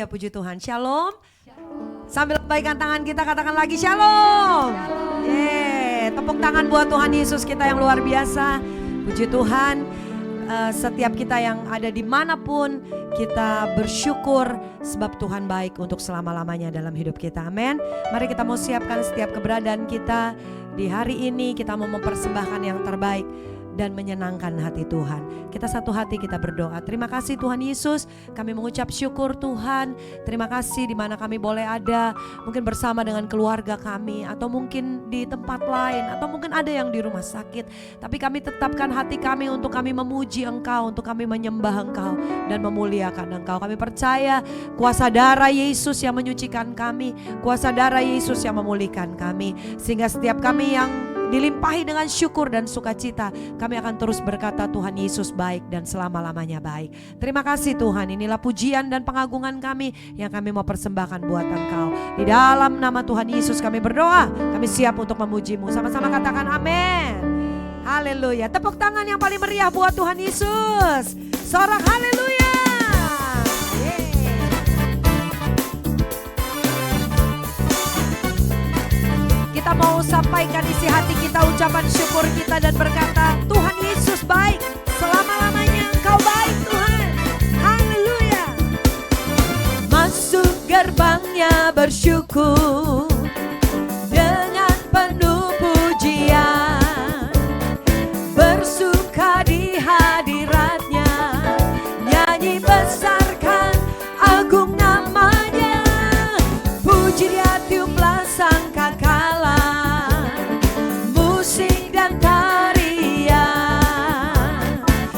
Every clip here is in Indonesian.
puji Tuhan. Shalom. Sambil lambaikan tangan kita katakan lagi shalom. Tepuk tangan buat Tuhan Yesus kita yang luar biasa. Puji Tuhan. Setiap kita yang ada dimanapun kita bersyukur sebab Tuhan baik untuk selama-lamanya dalam hidup kita. Amin. Mari kita mau siapkan setiap keberadaan kita di hari ini. Kita mau mempersembahkan yang terbaik dan menyenangkan hati Tuhan. Kita satu hati kita berdoa. Terima kasih Tuhan Yesus, kami mengucap syukur Tuhan. Terima kasih di mana kami boleh ada, mungkin bersama dengan keluarga kami, atau mungkin di tempat lain, atau mungkin ada yang di rumah sakit. Tapi kami tetapkan hati kami untuk kami memuji Engkau, untuk kami menyembah Engkau dan memuliakan Engkau. Kami percaya kuasa darah Yesus yang menyucikan kami, kuasa darah Yesus yang memulihkan kami. Sehingga setiap kami yang dilimpahi dengan syukur dan sukacita, kami akan terus berkata Tuhan Yesus baik dan selama-lamanya baik. Terima kasih Tuhan, inilah pujian dan pengagungan kami yang kami mau persembahkan buat Engkau. Di dalam nama Tuhan Yesus kami berdoa, kami siap untuk memuji-Mu. Sama-sama katakan amin. Haleluya. Tepuk tangan yang paling meriah buat Tuhan Yesus. Sorak haleluya. Kita mau sampaikan isi hati kita, ucapan syukur kita dan berkata Tuhan Yesus baik, selama-lamanya Engkau baik Tuhan. Haleluya. Masuk gerbangnya bersyukur dengan penuh pujian, bersuka di hadiratnya, nyanyi besarkan agung namanya, puji dia tiuplah sangkakala, musik dan tarian,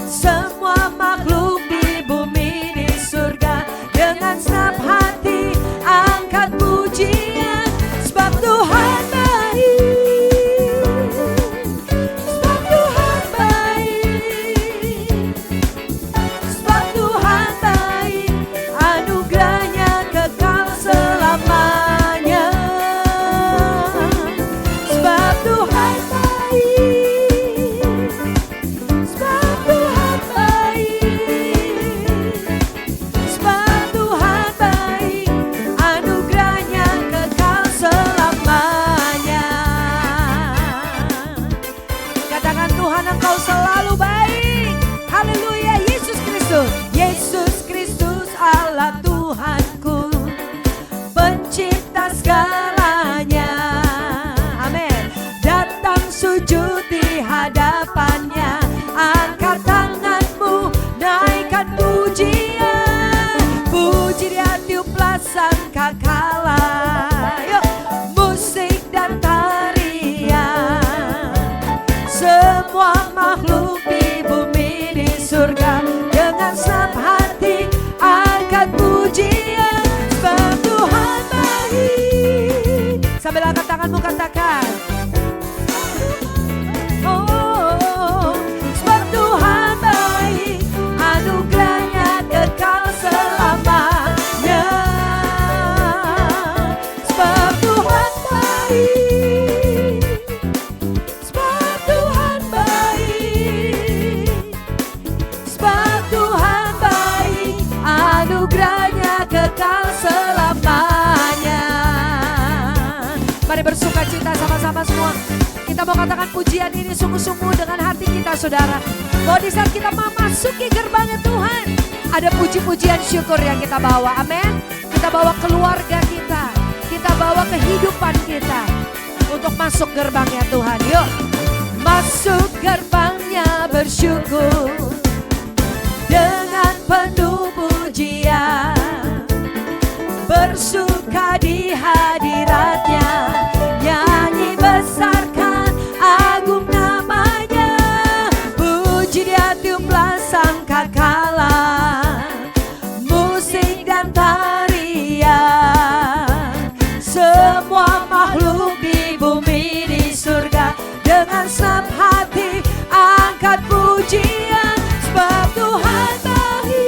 semua makhluk di bumi di surga, dengan senap hati angkat pujian, sebab Tuhan baik, sebab Tuhan baik, sebab Tuhan baik, anugerahnya kekal selamanya, sebab Tuhan baik, sebab Tuhan baik, sebab Tuhan baik, anugerahnya kekal selamanya. Katakan Tuhan Engkau selalu baik. Haleluya. Yesus Kristus, Yesus Kristus Allah Tuhanku, pencipta segalanya. Amin. Datang sujud di hadapannya, angkat tanganmu, naikkan pujian, puji dia tiuplah sangkakala, yuk, musik dan tarian, semua makhluk di bumi di surga, dengan senap hati angkat pujian, sebab Tuhan baik. Sambil angkat tanganmu katakan, oh, sebab Tuhan baik, anugerahnya kekal selamanya, sebab Tuhan baik, sebab Tuhan baik, sebab Tuhan baik, anugerahnya kekal selamanya. Mari bersuka cita sama-sama semua. Kita mau katakan pujian ini sungguh-sungguh dengan hati kita saudara. Bahwa di saat kita memasuki gerbangnya Tuhan, ada puji-pujian syukur yang kita bawa. Amin. Kita bawa keluarga kita, kita bawa kehidupan kita untuk masuk gerbangnya Tuhan. Yuk, masuk gerbangnya bersyukur dengan penuh pujian, bersuka di hadiratnya, nyanyi besarkan agung namanya, puji dia tiuplah sangkakala, musik dan tarian, semua makhluk di bumi di surga, dengan senap hati angkat pujian, sebab Tuhan baik,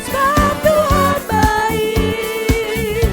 sebab Tuhan baik,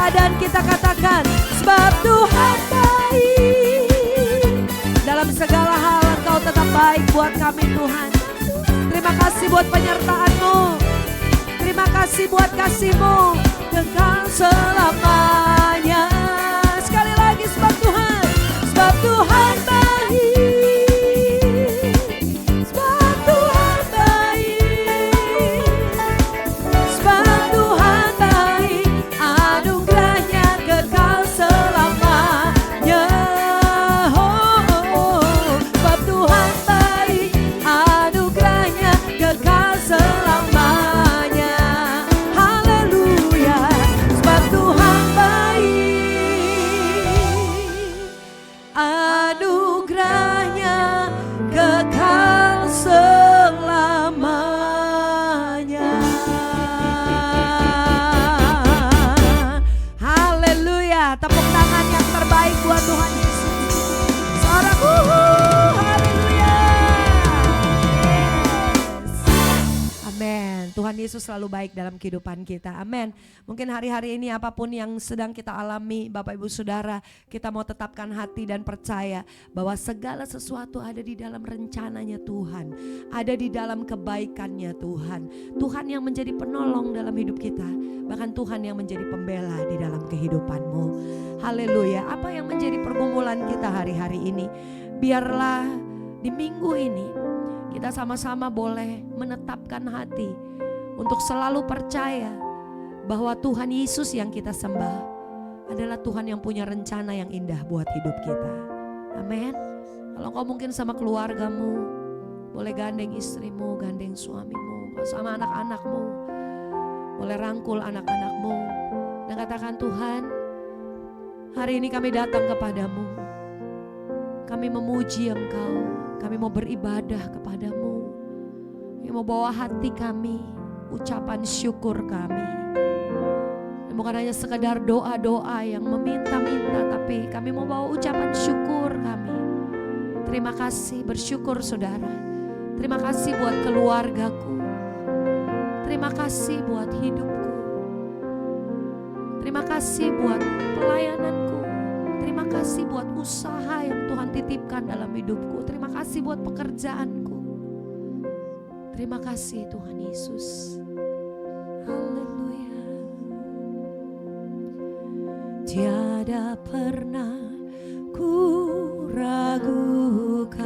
keadaan kita katakan, sebab Tuhan baik. Dalam segala hal Engkau tetap baik buat kami Tuhan. Terima kasih buat penyertaan-Mu. Terima kasih buat kasih-Mu kekal selamanya. Sekali lagi, sebab Tuhan baik. Sebab Tuhan baik. Sebab Tuhan baik. Anugerahnya kekal selamanya. Sebab Tuhan baik. Anugerahnya kekal selamanya. Haleluya. Sebab Tuhan baik. Anugerahnya kekal selamanya. Haleluya. Tepuk tangan yang terbaik buat Tuhan Yesus. Seorang haleluya. Yes. Amin. Tuhan Yesus selalu baik dalam kehidupan kita. Amin. Mungkin hari-hari ini apapun yang sedang kita alami, Bapak Ibu Saudara, kita mau tetapkan hati dan percaya bahwa segala sesuatu ada di dalam rencananya Tuhan. Ada di dalam kebaikannya Tuhan. Tuhan yang menjadi penolong dalam hidup kita. Bahkan Tuhan yang menjadi pembela di dalam kehidupanmu. Haleluya. Apa yang menjadi pergumulan kita hari-hari ini? Biarlah di minggu ini kita sama-sama boleh menetapkan hati untuk selalu percaya bahwa Tuhan Yesus yang kita sembah adalah Tuhan yang punya rencana yang indah buat hidup kita. Amin. Kalau kau mungkin sama keluargamu, boleh gandeng istrimu, gandeng suamimu, sama anak-anakmu, boleh rangkul anak-anakmu dan katakan, Tuhan, hari ini kami datang kepadamu. Kami memuji Engkau, kami mau beribadah kepadamu. Kami mau bawa hati kami, ucapan syukur kami. Dan bukan hanya sekedar doa-doa yang meminta-minta, tapi kami mau bawa ucapan syukur kami. Terima kasih, bersyukur saudara. Terima kasih buat keluargaku. Terima kasih buat hidupku. Terima kasih buat pelayananku. Terima kasih buat usaha yang Tuhan titipkan dalam hidupku. Terima kasih buat pekerjaanku. Terima kasih Tuhan Yesus. Haleluya. Tiada pernah ku ragukan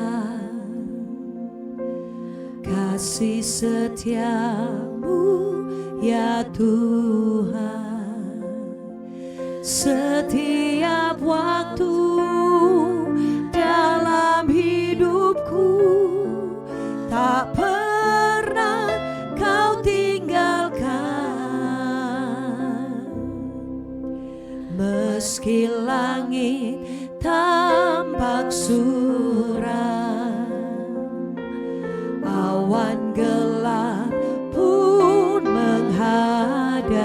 kasih setiamu ya Tuhan. Setiap waktu dalam hidupku tak pernah kau tinggalkan. Meski langit tampak suram, awan gelap pun menghadap,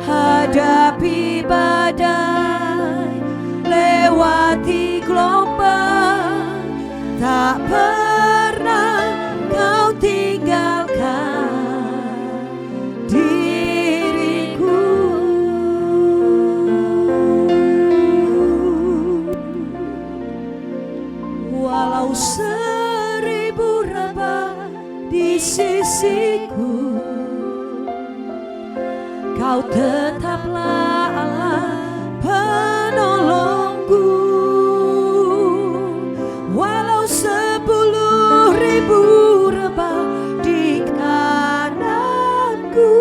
hadapi badai, lewati gelombang, tak pernah kau tinggalkan diriku. Walau 1000 rebah di sisiku, Kau tetaplah Allah penolongku. Walau 10.000 rebah di kananku,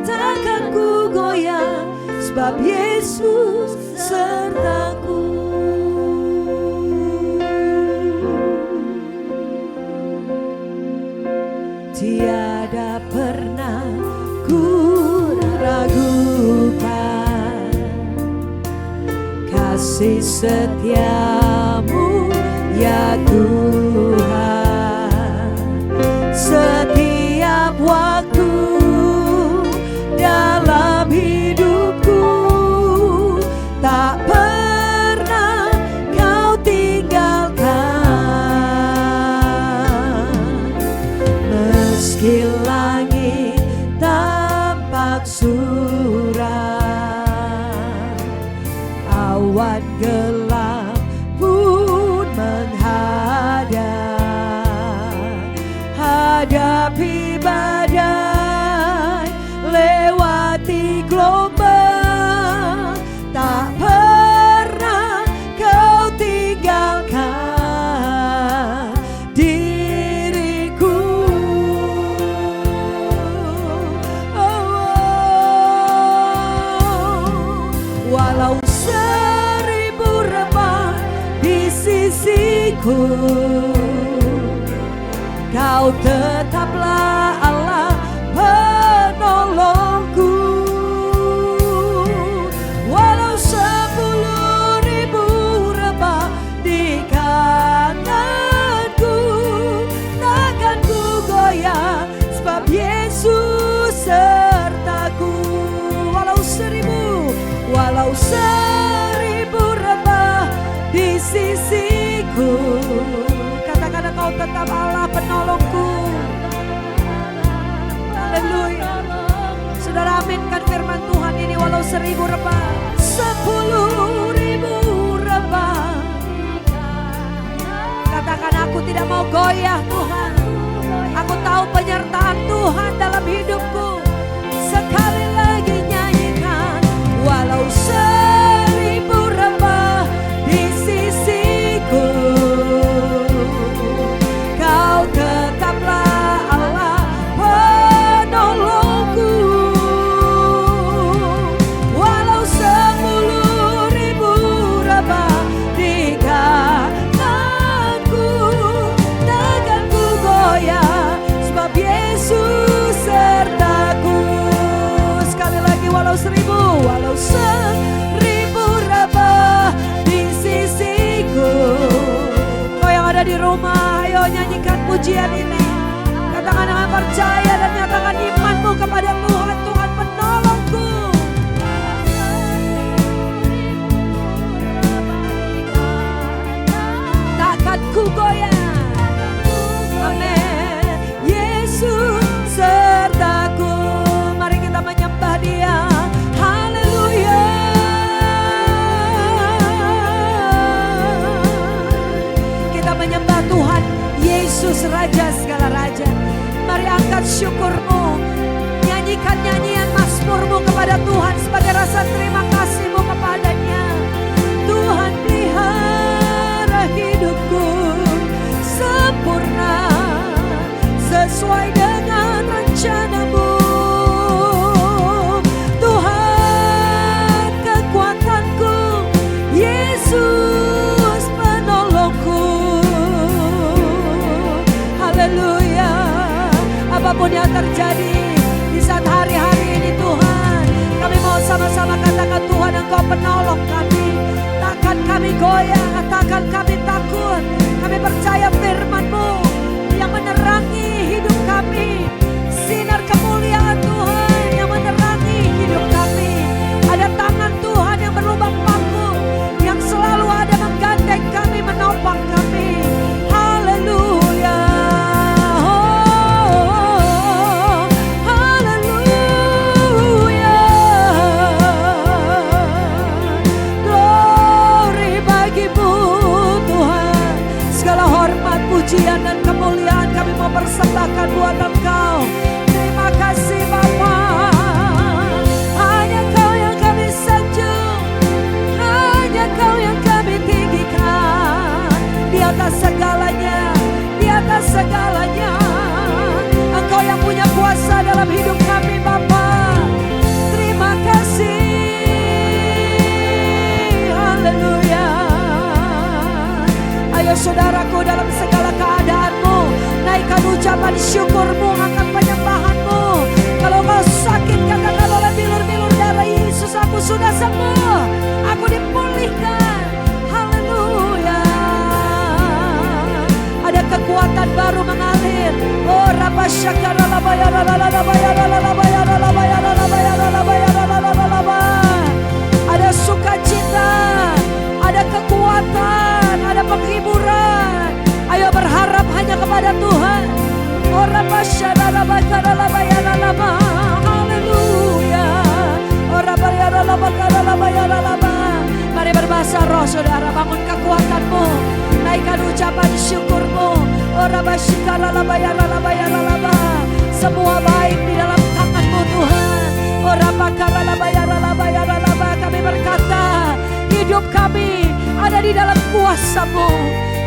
takkan ku goyah, sebab Yesus sertaku. Tiada pernah ku ragukan kasih setiamu ya Tuhan. Setiap waktu dalam hidupku tak pernah kau tinggalkan. Meski langit tampak suram, hadapi badai, lewati gelombang, tak pernah kau tinggalkan diriku. Walau seribu rebah di sisiku, Kau tetaplah Allah penolongku. Walau 10.000 rebah di kananku, takkan ku goyah, sebab Yesus sertaku. Walau seribu rebah di sisiku, katakan Kau tetap Allah penolongku. Haleluya. Saudara aminkan firman Tuhan ini. Walau 1000 rebah, 10.000 rebah, katakan aku tidak mau goyah Tuhan. Aku tahu penyertaan Tuhan dalam hidupku. Sekali lagi nyanyikan. Walau 1000 rebah di sisiku, Kau tetaplah Allah penolongku. Walau 10.000 rebah di kananku, takkan ku goyah, sebab Yesus sertaku. Sekali lagi, walau 1000 rebah di sisiku. Kau yang ada di rumah, ayo nyanyikan pujian ini. Katakan dengan percaya dan nyatakan imanmu kepada Tuhan. Tuhan penolongku. Takkan ku goyah. Amin. Yesus sertaku. Mari kita menyembah Dia. Haleluya. Kita menyembah Tuhan Yesus, Raja segala raja. Mari angkat syukurmu, nyanyikan nyanyian mazmurmu kepada Tuhan sebagai rasa terima kasihmu kepadanya. Tuhan pelihara hidupku sempurna sesuai dengan rencanamu. Tuhan kekuatanku, Yesus penolongku. Haleluya. Apapun yang terjadi di saat hari-hari ini Tuhan, kami mau sama-sama katakan Tuhan Engkau penolong kami. Takkan kami goyah, takkan kami takut. Kami percaya firman-Mu yang menerangi hidup kami. Sinar kemuliaan Tuhan yang menerangi hidup kami. Ada tangan Tuhan yang berlubang paku, yang selalu ada menggandeng kami, menopang kami. Haleluya. Pujian dan kemuliaan kami mau persembahkan buat Engkau. Terima kasih Bapa. Hanya Kau yang kami sanjung, hanya Kau yang kami tinggikan. Di atas segalanya, di atas segalanya, Engkau yang punya kuasa dalam hidup kami Bapa. Terima kasih. Haleluya. Ayo saudaraku, dalam segala keadaanmu, naikkan ucapan syukurmu, angkat penyembahanmu. Kalau kau sakit, katakan oleh bilur-bilur darah Yesus, aku sudah sembuh, aku dipulihkan. Haleluya. Ada kekuatan baru mengalir. Oh rapasyakara labayara labayara labayara labayara labayara labayara labayara. Ada sukacita, ada kekuatan, ada penghiburan. Ayo berharap hanya kepada Tuhan. Orang masyarakat bakara labayara lama. Haleluya. Orang bayara labakara labayara lama. Mari berbahasa roh saudara, bangun kekuatanmu, naikkan ucapan syukurmu. Semua baik di dalam tangan-Mu Tuhan. Kami berkata, hidup kami ada di dalam kuasa-Mu.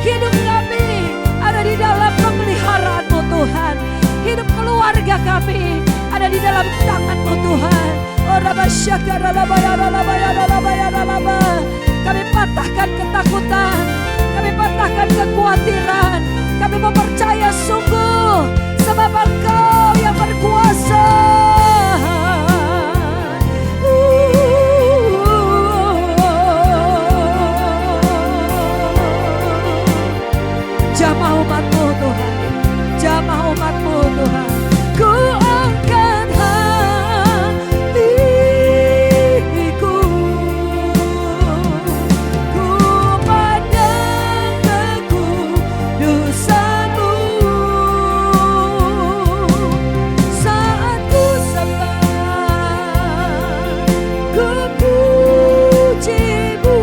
Hidup kami ada di dalam pemeliharaan-Mu Tuhan. Hidup keluarga kami ada di dalam tangan-Mu Tuhan. Kami patahkan ketakutan, kami patahkan kekhawatiran. Kami mau percaya sungguh sebab Engkau yang berkuasa. Jamah umat-Mu Tuhan, jamah umat-Mu Tuhan. Ku angkat hatiku, ku pandang kekudusan-Mu. Saat ku sembah, ku puji-Mu,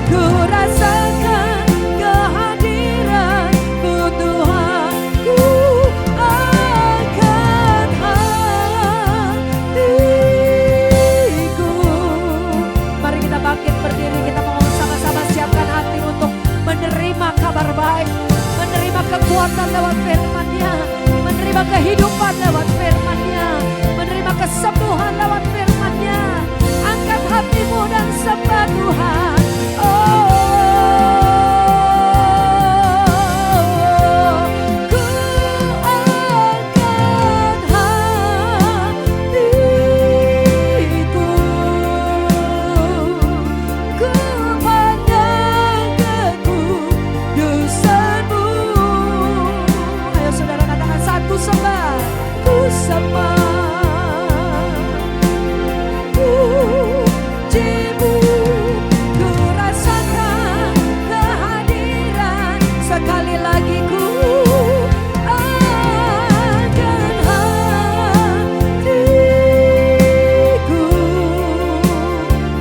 ku rasakan kehadiran-Mu Tuhan. Ku angkat hatiku. Mari kita bangkit berdiri, kita mau sama-sama siapkan hati untuk menerima kabar baik, menerima kekuatan lewat firman-Nya, menerima kehidupan lewat firman-Nya, menerima kesembuhan lewat firman-Nya. Angkat hatimu dan sembah Tuhan. Ku angkat hatiku, ku pandang kekudusan-Mu. Ayo saudara katakan, saat ku sembah, ku sembah, puji-Mu, ku rasakan kehadiran. Sekali lagi ku angkat hatiku.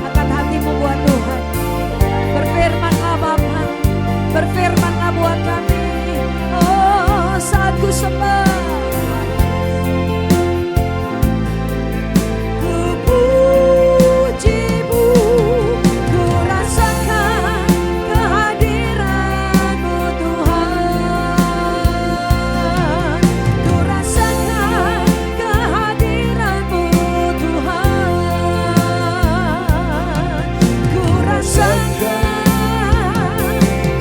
Angkat hatimu buat Tuhan. Berfirmanlah Bapa, berfirmanlah buat kami. Oh, saat ku sembah, ku puji-Mu, ku rasakan kehadiran-Mu Tuhan. Ku rasakan kehadiran-Mu Tuhan. Ku rasakan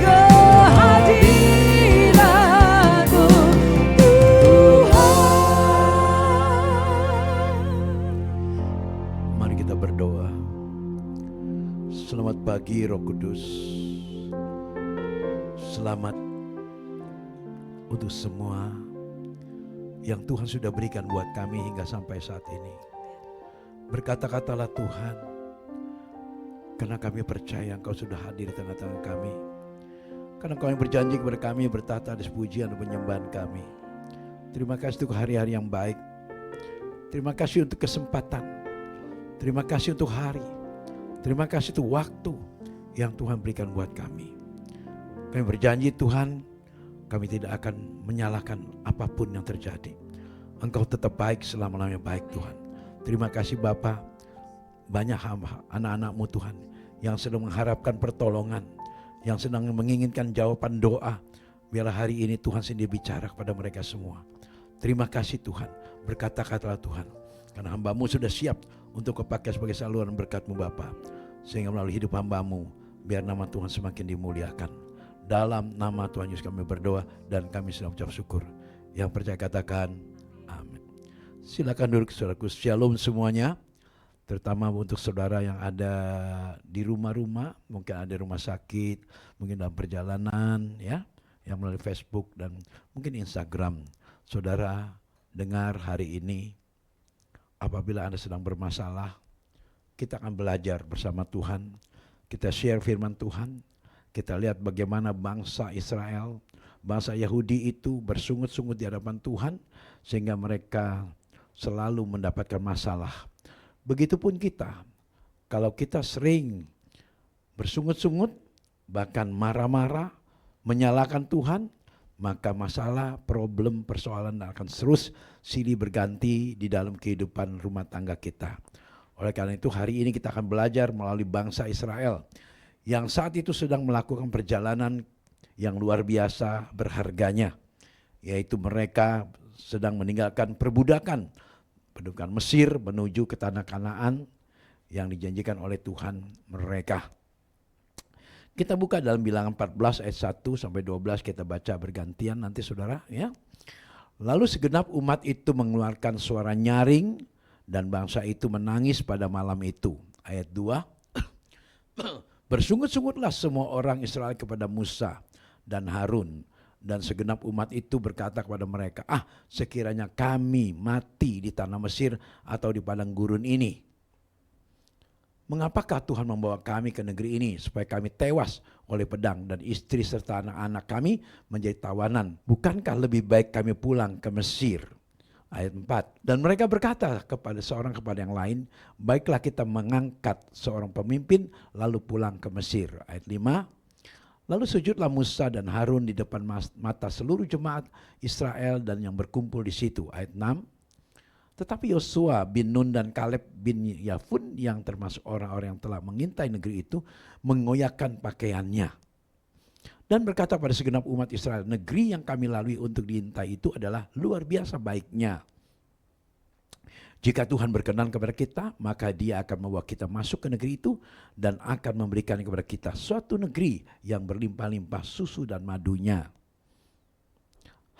kehadiran-Mu Tuhan. Mari kita berdoa. Selamat pagi Roh Kudus. Selamat untuk semua yang Tuhan sudah berikan buat kami hingga sampai saat ini. Berkata-katalah Tuhan, karena kami percaya Engkau sudah hadir di tengah-tengah kami. Karena Engkau yang berjanji kepada kami bertata atas pujian dan penyembahan kami. Terima kasih untuk hari-hari yang baik. Terima kasih untuk kesempatan. Terima kasih untuk hari. Terima kasih untuk waktu yang Tuhan berikan buat kami. Kami berjanji Tuhan, kami tidak akan menyalahkan apapun yang terjadi. Engkau tetap baik, selama-lamanya baik Tuhan. Terima kasih Bapa. Banyak hamba, anak-anak-Mu Tuhan, yang sedang mengharapkan pertolongan, yang sedang menginginkan jawaban doa. Biarlah hari ini Tuhan sendiri bicara kepada mereka semua. Terima kasih Tuhan. Berkata-katalah Tuhan, karena hamba-Mu sudah siap untuk kepakai sebagai saluran berkat-Mu Bapa. Sehingga melalui hidup hamba-Mu, biar nama Tuhan semakin dimuliakan. Dalam nama Tuhan Yesus kami berdoa dan kami sedang ucap syukur. Yang percaya katakan amin. Silakan duduk saudaraku. Shalom semuanya. Terutama untuk saudara yang ada di rumah-rumah, mungkin ada rumah sakit, mungkin dalam perjalanan ya, yang melalui Facebook dan mungkin Instagram. Saudara dengar hari ini, apabila Anda sedang bermasalah, kita akan belajar bersama Tuhan. Kita share firman Tuhan. Kita lihat bagaimana bangsa Israel, bangsa Yahudi itu bersungut-sungut di hadapan Tuhan, sehingga mereka selalu mendapatkan masalah. Begitupun kita, kalau kita sering bersungut-sungut, bahkan marah-marah, menyalahkan Tuhan, maka masalah, problem, persoalan akan terus silih berganti di dalam kehidupan rumah tangga kita. Oleh karena itu hari ini kita akan belajar melalui bangsa Israel yang saat itu sedang melakukan perjalanan yang luar biasa berharganya, yaitu mereka sedang meninggalkan perbudakan Mesir menuju ke tanah Kanaan yang dijanjikan oleh Tuhan mereka. Kita buka dalam Bilangan 14 ayat 1 sampai 12, kita baca bergantian nanti saudara ya. Lalu segenap umat itu mengeluarkan suara nyaring dan bangsa itu menangis pada malam itu. Ayat 2. Bersungut-sungutlah semua orang Israel kepada Musa dan Harun, dan segenap umat itu berkata kepada mereka, sekiranya kami mati di tanah Mesir atau di padang gurun ini. Mengapakah Tuhan membawa kami ke negeri ini supaya kami tewas oleh pedang dan istri serta anak-anak kami menjadi tawanan? Bukankah lebih baik kami pulang ke Mesir? Ayat 4. Dan mereka berkata seorang kepada yang lain, baiklah kita mengangkat seorang pemimpin lalu pulang ke Mesir. Ayat 5. Lalu sujudlah Musa dan Harun di depan mata seluruh jemaat Israel dan yang berkumpul di situ. Ayat 6. Tetapi Yosua bin Nun dan Kaleb bin Yefun yang termasuk orang-orang yang telah mengintai negeri itu mengoyakkan pakaiannya. Dan berkata pada segenap umat Israel, negeri yang kami lalui untuk diintai itu adalah luar biasa baiknya. Jika Tuhan berkenan kepada kita, maka Dia akan membawa kita masuk ke negeri itu dan akan memberikan kepada kita suatu negeri yang berlimpah-limpah susu dan madunya.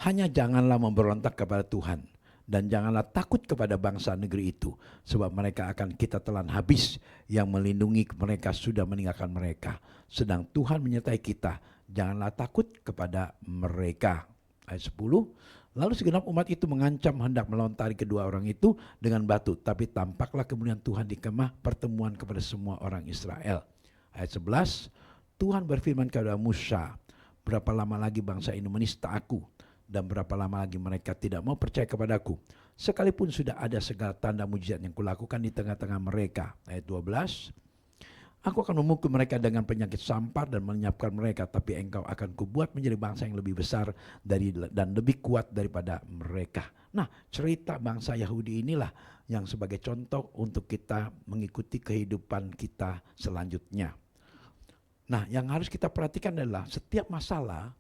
Hanya janganlah memberontak kepada Tuhan dan janganlah takut kepada bangsa negeri itu, sebab mereka akan kita telan habis. Yang melindungi mereka sudah meninggalkan mereka, sedang Tuhan menyertai kita. Janganlah takut kepada mereka. Ayat 10. Lalu segenap umat itu mengancam hendak melontari kedua orang itu dengan batu. Tapi tampaklah kemuliaan Tuhan di kemah pertemuan kepada semua orang Israel. Ayat 11. Tuhan berfirman kepada Musa, berapa lama lagi bangsa ini menista aku? Dan berapa lama lagi mereka tidak mau percaya kepadaku? Sekalipun sudah ada segala tanda mujizat yang kulakukan di tengah-tengah mereka. Ayat 12. Aku akan memukul mereka dengan penyakit sampar dan melenyapkan mereka, tapi engkau akan kubuat menjadi bangsa yang lebih besar dan lebih kuat daripada mereka. Nah, cerita bangsa Yahudi inilah yang sebagai contoh untuk kita mengikuti kehidupan kita selanjutnya. Nah, yang harus kita perhatikan adalah setiap masalah,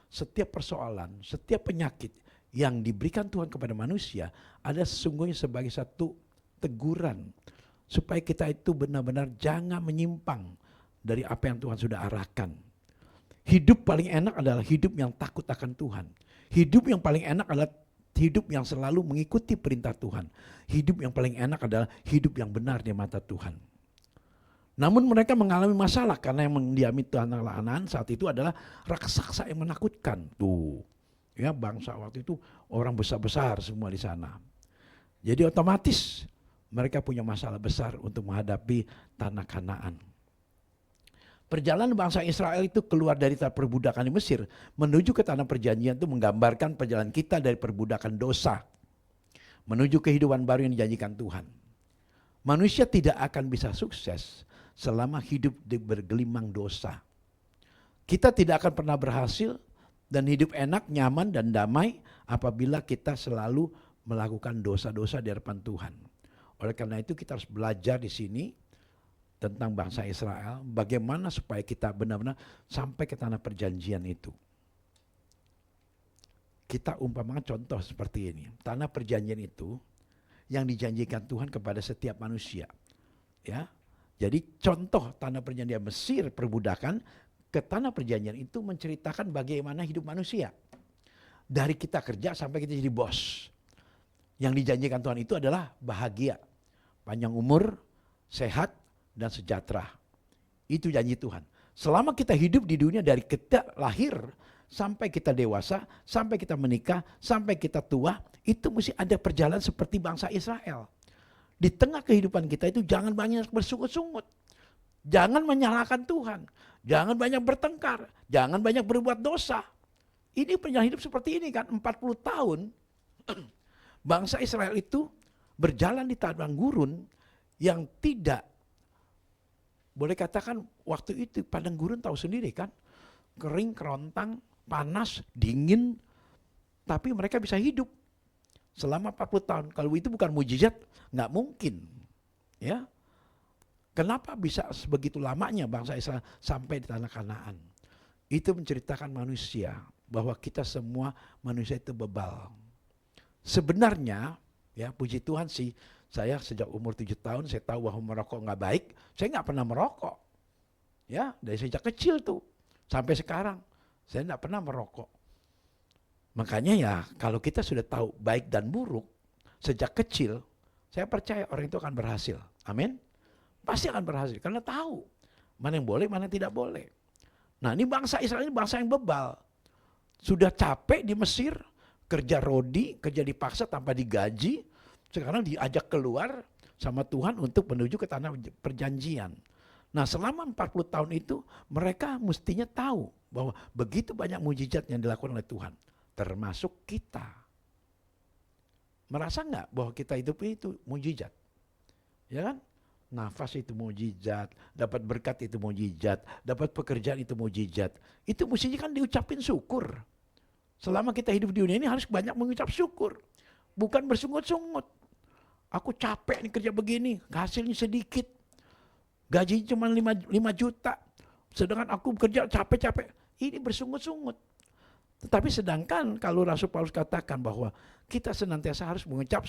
setiap persoalan, setiap penyakit yang diberikan Tuhan kepada manusia ada sesungguhnya sebagai satu teguran, supaya kita itu benar-benar jangan menyimpang dari apa yang Tuhan sudah arahkan. Hidup paling enak adalah hidup yang takut akan Tuhan. Hidup yang paling enak adalah hidup yang selalu mengikuti perintah Tuhan. Hidup yang paling enak adalah hidup yang benar di mata Tuhan. Namun mereka mengalami masalah karena yang mendiami tanah Kanaan saat itu adalah raksasa yang menakutkan. Tuh, ya, bangsa waktu itu orang besar-besar semua di sana. Jadi otomatis mereka punya masalah besar untuk menghadapi tanah Kanaan. Perjalanan bangsa Israel itu keluar dari perbudakan di Mesir menuju ke tanah perjanjian itu menggambarkan perjalanan kita dari perbudakan dosa menuju kehidupan baru yang dijanjikan Tuhan. Manusia tidak akan bisa sukses selama hidup bergelimang dosa. Kita tidak akan pernah berhasil dan hidup enak, nyaman dan damai apabila kita selalu melakukan dosa-dosa di hadapan Tuhan. Oleh karena itu kita harus belajar di sini tentang bangsa Israel, bagaimana supaya kita benar-benar sampai ke tanah perjanjian itu. Kita umpamakan contoh seperti ini. Tanah perjanjian itu yang dijanjikan Tuhan kepada setiap manusia. Ya. Jadi contoh tanah perjanjian Mesir perbudakan ke tanah perjanjian itu menceritakan bagaimana hidup manusia. Dari kita kerja sampai kita jadi bos. Yang dijanjikan Tuhan itu adalah bahagia, panjang umur, sehat, dan sejahtera. Itu janji Tuhan. Selama kita hidup di dunia dari kita lahir sampai kita dewasa, sampai kita menikah, sampai kita tua, itu mesti ada perjalanan seperti bangsa Israel. Di tengah kehidupan kita itu jangan banyak bersungut-sungut. Jangan menyalahkan Tuhan. Jangan banyak bertengkar. Jangan banyak berbuat dosa. Ini perjalanan hidup seperti ini kan, 40 tahun. Bangsa Israel itu berjalan di padang gurun yang tidak, boleh katakan waktu itu padang gurun tahu sendiri kan, kering, kerontang, panas, dingin, tapi mereka bisa hidup selama 40 tahun. Kalau itu bukan mujizat, nggak mungkin. Ya, kenapa bisa sebegitu lamanya bangsa Israel sampai di tanah Kanaan? Itu menceritakan manusia, bahwa kita semua manusia itu bebal. Sebenarnya, ya puji Tuhan sih, saya sejak umur 7 tahun saya tahu bahwa merokok nggak baik. Saya nggak pernah merokok. Ya, dari sejak kecil tuh sampai sekarang saya nggak pernah merokok. Makanya ya kalau kita sudah tahu baik dan buruk sejak kecil, saya percaya orang itu akan berhasil. Amin. Pasti akan berhasil karena tahu mana yang boleh, mana yang tidak boleh. Nah, ini bangsa Israel ini bangsa yang bebal. Sudah capek di Mesir, kerja rodi, kerja dipaksa tanpa digaji. Sekarang diajak keluar sama Tuhan untuk menuju ke tanah perjanjian. Nah, selama 40 tahun itu mereka mestinya tahu bahwa begitu banyak mujizat yang dilakukan oleh Tuhan, termasuk kita. Merasa nggak bahwa kita hidup itu mujizat? Ya kan? Nafas itu mujizat, dapat berkat itu mujizat, dapat pekerjaan itu mujizat. Itu mestinya kan diucapin syukur. Selama kita hidup di dunia ini harus banyak mengucap syukur. Bukan bersungut-sungut. Aku capek nih kerja begini, hasilnya sedikit. Gajinya cuma 5 juta. Sedangkan aku kerja capek-capek. Ini bersungut-sungut. Tetapi sedangkan kalau Rasul Paulus katakan bahwa kita senantiasa harus mengucap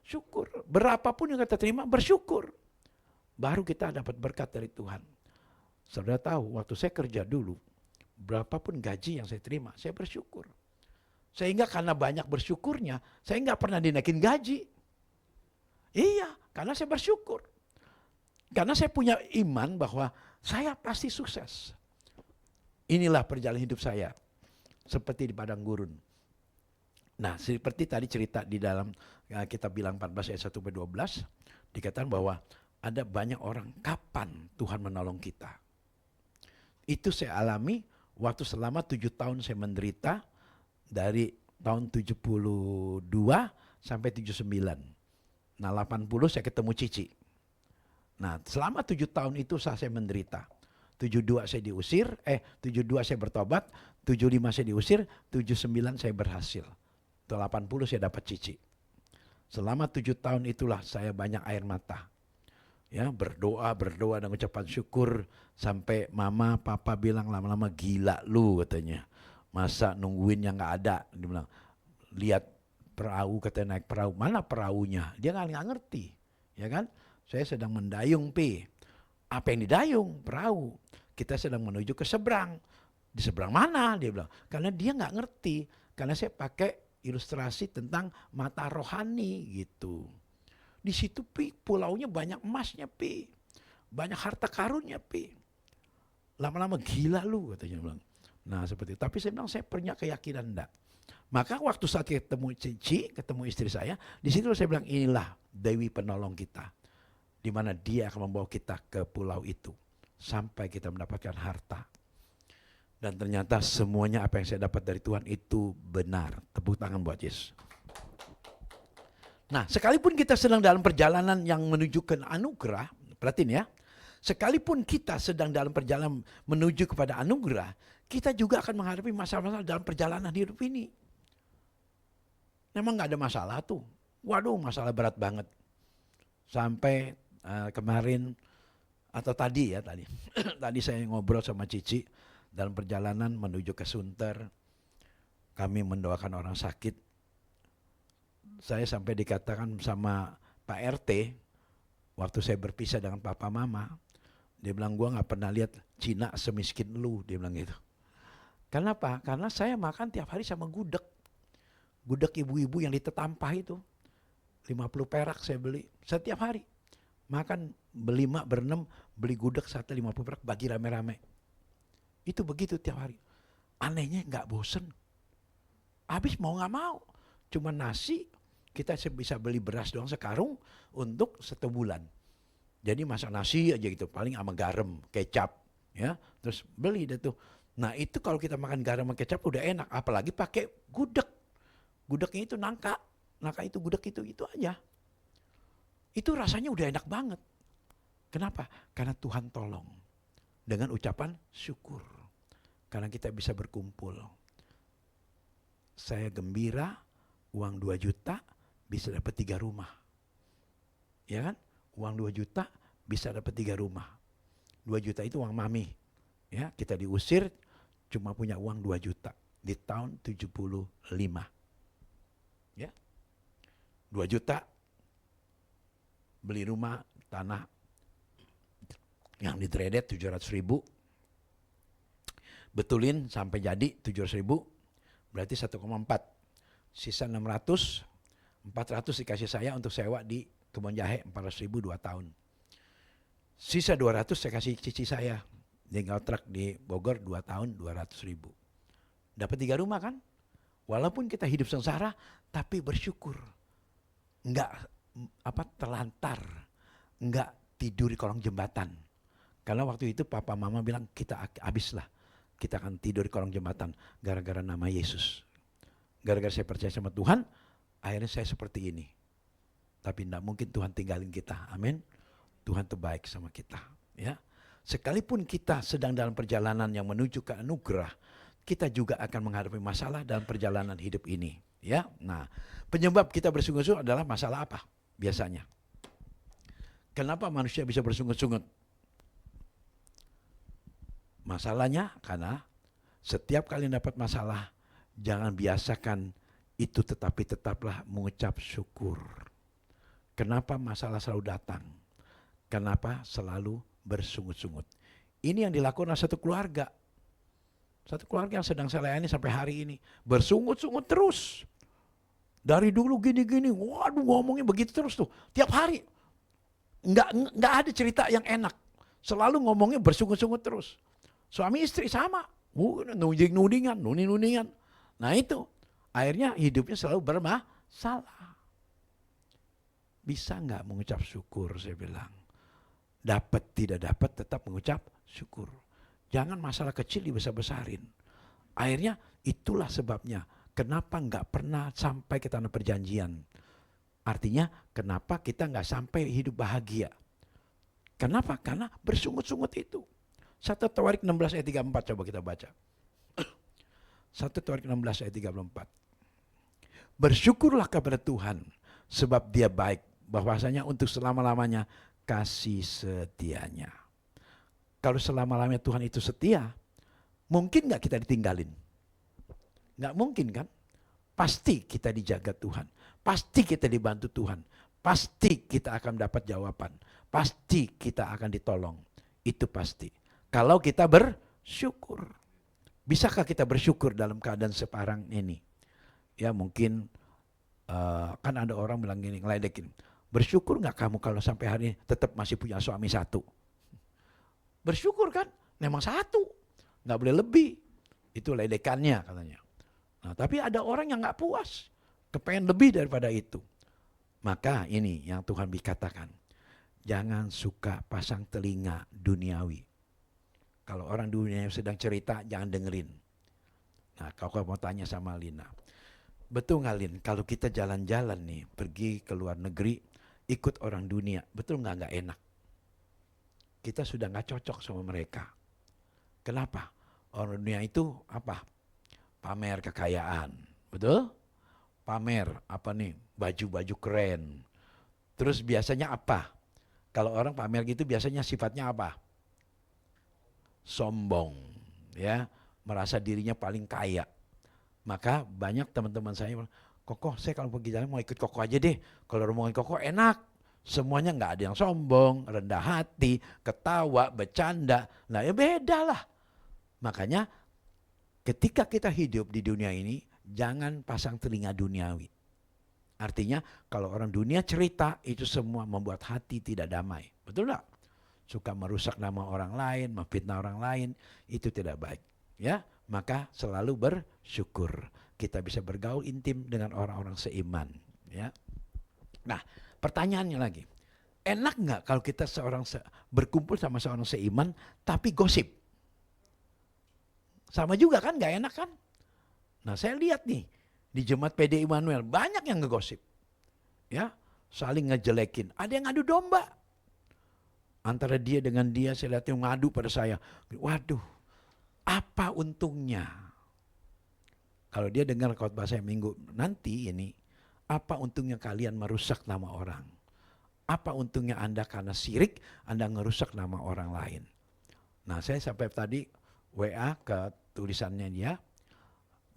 syukur. Berapapun yang kita terima, bersyukur. Baru kita dapat berkat dari Tuhan. Saudara tahu, waktu saya kerja dulu, berapapun gaji yang saya terima, saya bersyukur. Sehingga karena banyak bersyukurnya, saya nggak pernah dinaikin gaji. Iya, karena saya bersyukur. Karena saya punya iman bahwa saya pasti sukses. Inilah perjalanan hidup saya. Seperti di padang gurun. Nah, seperti tadi cerita di dalam kitab Bilangan 14 ayat 1-12, dikatakan bahwa ada banyak orang kapan Tuhan menolong kita. Itu saya alami waktu selama 7 tahun saya menderita dari tahun 72 sampai 79. Nah, 80 saya ketemu Cici. Nah, selama 7 tahun itu saya menderita. 72 saya diusir, 72 saya bertobat, 75 saya diusir, 79 saya berhasil. 80 saya dapat Cici. Selama 7 tahun itulah saya banyak air mata. Ya, berdoa dan ucapan syukur sampai mama papa bilang lama-lama gila lu katanya. Masa nungguin yang nggak ada, dia bilang. Lihat perahu, katanya naik perahu, mana perahunya? Dia nggak ngerti, ya kan? Saya sedang mendayung Apa yang didayung? Perahu. Kita sedang menuju ke seberang. Di seberang mana? Dia bilang. Karena dia nggak ngerti. Karena saya pakai ilustrasi tentang mata rohani gitu. Di situ pulaunya banyak emasnya banyak harta karunnya Lama-lama gila lu katanya bilang. Nah seperti itu. Tapi saya bilang saya punya keyakinan enggak. Maka waktu saat ketemu Cici, ketemu istri saya, di situ saya bilang inilah Dewi penolong kita. Di mana dia akan membawa kita ke pulau itu sampai kita mendapatkan harta. Dan ternyata semuanya apa yang saya dapat dari Tuhan itu benar. Tepuk tangan buat Yesus. Nah, sekalipun kita sedang dalam perjalanan yang menuju ke anugerah, perhatiin ya. Sekalipun kita sedang dalam perjalanan menuju kepada anugerah, kita juga akan menghadapi masalah-masalah dalam perjalanan hidup ini. Memang gak ada masalah tuh. Waduh, masalah berat banget. Sampai kemarin atau tadi tadi saya ngobrol sama Cici dalam perjalanan menuju ke Sunter, kami mendoakan orang sakit. Saya sampai dikatakan sama Pak RT waktu saya berpisah dengan papa mama, dia bilang gua nggak pernah lihat Cina semiskin lu, dia bilang gitu. Kenapa? Karena saya makan tiap hari sama gudeg ibu-ibu yang ditetampah itu, 50 perak saya beli setiap hari. Makan berlima, berenam, beli gudeg satu 50 perak, bagi rame-rame. Itu begitu tiap hari. Anehnya nggak bosen. Habis mau nggak mau. Cuma nasi, kita bisa beli beras doang sekarung untuk 1 bulan. Jadi masak nasi aja gitu, paling sama garam, kecap. Ya, terus beli deh tuh. Nah itu kalau kita makan garam sama kecap udah enak. Apalagi pakai gudeg. Gudegnya itu nangka itu gudeg itu aja. Itu rasanya udah enak banget. Kenapa? Karena Tuhan tolong. Dengan ucapan syukur. Karena kita bisa berkumpul. saya gembira, uang 2 juta bisa dapat 3 rumah. Ya kan? Uang 2 juta bisa dapat 3 rumah. 2 juta itu uang mami. Ya, kita diusir cuma punya uang 2 juta di tahun 75. Ya. 2 juta beli rumah tanah yang di Dredet 700.000. Betulin sampai jadi 700.000, berarti 1,4. Sisa 600, 400 dikasih saya untuk sewa di Kebon Jahe 400.000 2 tahun. Sisa 200 saya kasih cici saya di ngontrak di Bogor 2 tahun 200.000. Dapat 3 rumah kan? Walaupun kita hidup sengsara tapi bersyukur. Enggak terlantar, enggak tidur di kolong jembatan. Karena waktu itu papa mama bilang kita habislah. Kita akan tidur di kolong jembatan gara-gara nama Yesus. Gara-gara saya percaya sama Tuhan, akhirnya saya seperti ini. Tapi tidak mungkin Tuhan tinggalin kita. Amin. Tuhan itu baik sama kita. Ya. Sekalipun kita sedang dalam perjalanan yang menuju ke anugerah, kita juga akan menghadapi masalah dalam perjalanan hidup ini. Ya. Nah, penyebab kita bersungut-sungut adalah masalah apa? Biasanya. Kenapa manusia bisa bersungut-sungut? Masalahnya karena setiap kali dapat masalah, jangan biasakan itu tetapi tetaplah mengucap syukur. Kenapa masalah selalu datang? Kenapa selalu bersungut-sungut? Ini yang dilakukan oleh satu keluarga. Satu keluarga yang sedang saya layani sampai hari ini. Bersungut-sungut terus. Dari dulu gini-gini, waduh ngomongnya begitu terus tuh. Tiap hari. Nggak ada cerita yang enak. Selalu ngomongnya bersungut-sungut terus. Suami istri sama, nuding-nudingan, nuding-nudingan. Nah itu, akhirnya hidupnya selalu bermasalah. Bisa nggak mengucap syukur, saya bilang. Dapat tidak dapat tetap mengucap syukur. Jangan masalah kecil dibesar-besarin. Akhirnya itulah sebabnya, kenapa nggak pernah sampai ke tanah perjanjian. Artinya kenapa kita nggak sampai hidup bahagia. Kenapa? Karena bersungut-sungut itu. 1 Tawarik 16 ayat 34 coba kita baca. 1 Tawarik 16 ayat 34. Bersyukurlah kepada Tuhan sebab Dia baik, bahwasanya untuk selama-lamanya kasih setianya. Kalau selama-lamanya Tuhan itu setia, mungkin gak kita ditinggalin? Gak mungkin kan? Pasti kita dijaga Tuhan. Pasti kita dibantu Tuhan. Pasti kita akan dapat jawaban. Pasti kita akan ditolong. Itu pasti. Kalau kita bersyukur. Bisakah kita bersyukur dalam keadaan sekarang ini? Ya mungkin kan ada orang bilang gini, ngeledekin. Bersyukur gak kamu kalau sampai hari ini tetap masih punya suami 1? Bersyukur kan? Memang 1. Gak boleh lebih. Itu ledekannya katanya. Nah, tapi ada orang yang gak puas. Kepengen lebih daripada itu. Maka ini yang Tuhan katakan. Jangan suka pasang telinga duniawi. Kalau orang dunia sedang cerita, jangan dengerin. Nah, kalau mau tanya sama Lina. Betul nggak Lin, kalau kita jalan-jalan nih, pergi ke luar negeri, ikut orang dunia, betul nggak enak? Kita sudah nggak cocok sama mereka. Kenapa? Orang dunia itu apa? Pamer kekayaan, betul? Pamer apa nih? Baju-baju keren. Terus biasanya apa? Kalau orang pamer gitu biasanya sifatnya apa? Sombong, ya, merasa dirinya paling kaya. Maka banyak teman-teman saya bilang, Koko, saya kalau pergi jalan mau ikut Koko aja deh. Kalau rombongan Koko enak, semuanya nggak ada yang sombong, rendah hati, ketawa, bercanda. Nah ya beda lah. Makanya ketika kita hidup di dunia ini, jangan pasang telinga duniawi. Artinya kalau orang dunia cerita, itu semua membuat hati tidak damai. Betul nggak? Suka merusak nama orang lain, memfitnah orang lain, itu tidak baik. Ya, maka selalu bersyukur. Kita bisa bergaul intim dengan orang-orang seiman. Ya. Nah, pertanyaannya lagi, enak nggak kalau kita berkumpul sama seorang seiman, tapi gosip? Sama juga kan, nggak enak kan? Nah, saya lihat nih di jemaat PD Immanuel banyak yang ngegosip, ya, saling ngejelekin. Ada yang ngadu domba. Antara dia dengan dia, saya lihat yang ngadu pada saya. Waduh, apa untungnya? Kalau dia dengar khotbah saya minggu nanti ini, apa untungnya kalian merusak nama orang? Apa untungnya Anda karena sirik, Anda ngerusak nama orang lain? Nah, saya sampai tadi WA ke tulisannya dia,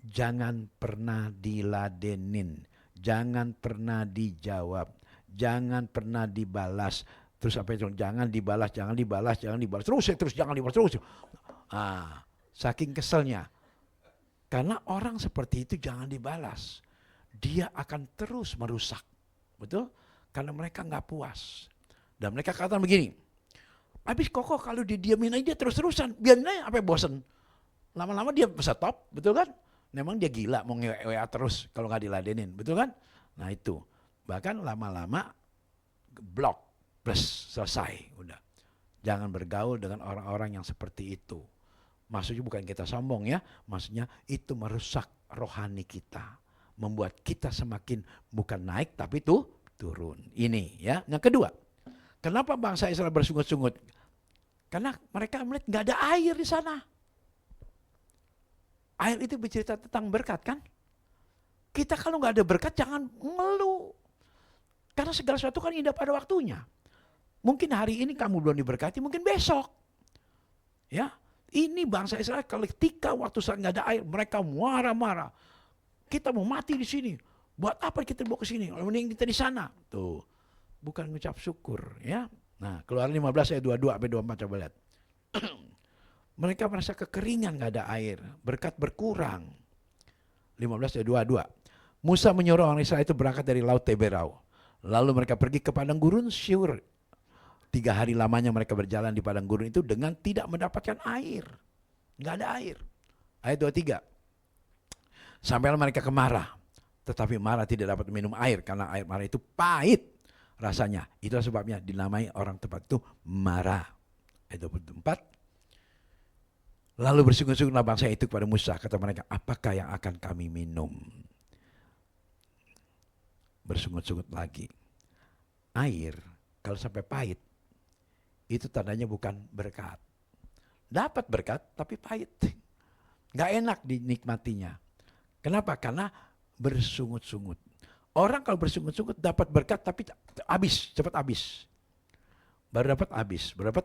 jangan pernah diladenin, jangan pernah dijawab, jangan pernah dibalas. Terus sampai jangan dibalas, jangan dibalas, jangan dibalas. Terus jangan dibalas terus. Saking keselnya. Karena orang seperti itu jangan dibalas. Dia akan terus merusak. Betul? Karena mereka nggak puas. Dan mereka katakan begini, habis kokoh kalau didiamin aja dia terus-terusan, biarin aja sampai bosen. Lama-lama dia bisa top, betul kan? Memang dia gila mau nge-WA terus kalau nggak diladenin, betul kan? Nah itu, bahkan lama-lama blok, plus selesai, udah. Jangan bergaul dengan orang-orang yang seperti itu. Maksudnya bukan kita sombong ya, maksudnya itu merusak rohani kita. Membuat kita semakin bukan naik tapi turun. Ini ya. Yang kedua, kenapa bangsa Israel bersungut-sungut? Karena mereka melihat nggak ada air di sana. Air itu bercerita tentang berkat kan? Kita kalau nggak ada berkat jangan ngeluh. Karena segala sesuatu kan indah pada waktunya. Mungkin hari ini kamu belum diberkati, mungkin besok. Ya, ini bangsa Israel ketika waktu saat nggak ada air, mereka marah-marah. Kita mau mati di sini. Buat apa kita bawa ke sini? Mending kita di sana. Tuh, bukan ngucap syukur, ya. Nah, Keluaran 15 ayat 22 sampai 24 coba lihat. Mereka merasa kekeringan, nggak ada air, berkat berkurang. 15 ayat 22. Musa menyuruh orang Israel itu berangkat dari laut Teberau. Lalu mereka pergi ke padang gurun Syur. 3 hari lamanya mereka berjalan di padang gurun itu dengan tidak mendapatkan air. Nggak ada air. Ayat 23. Sampailah mereka ke Marah. Tetapi Marah tidak dapat minum air karena air Marah itu pahit rasanya. Itulah sebabnya dinamai orang tempat itu Marah. Ayat 24. Lalu bersungut-sungutlah bangsa itu kepada Musa. Kata mereka, apakah yang akan kami minum? Bersungut-sungut lagi. Air kalau sampai pahit, itu tandanya bukan berkat. Dapat berkat tapi pahit. Gak enak dinikmatinya. Kenapa? Karena bersungut-sungut. Orang kalau bersungut-sungut dapat berkat tapi habis, cepat habis. Baru dapat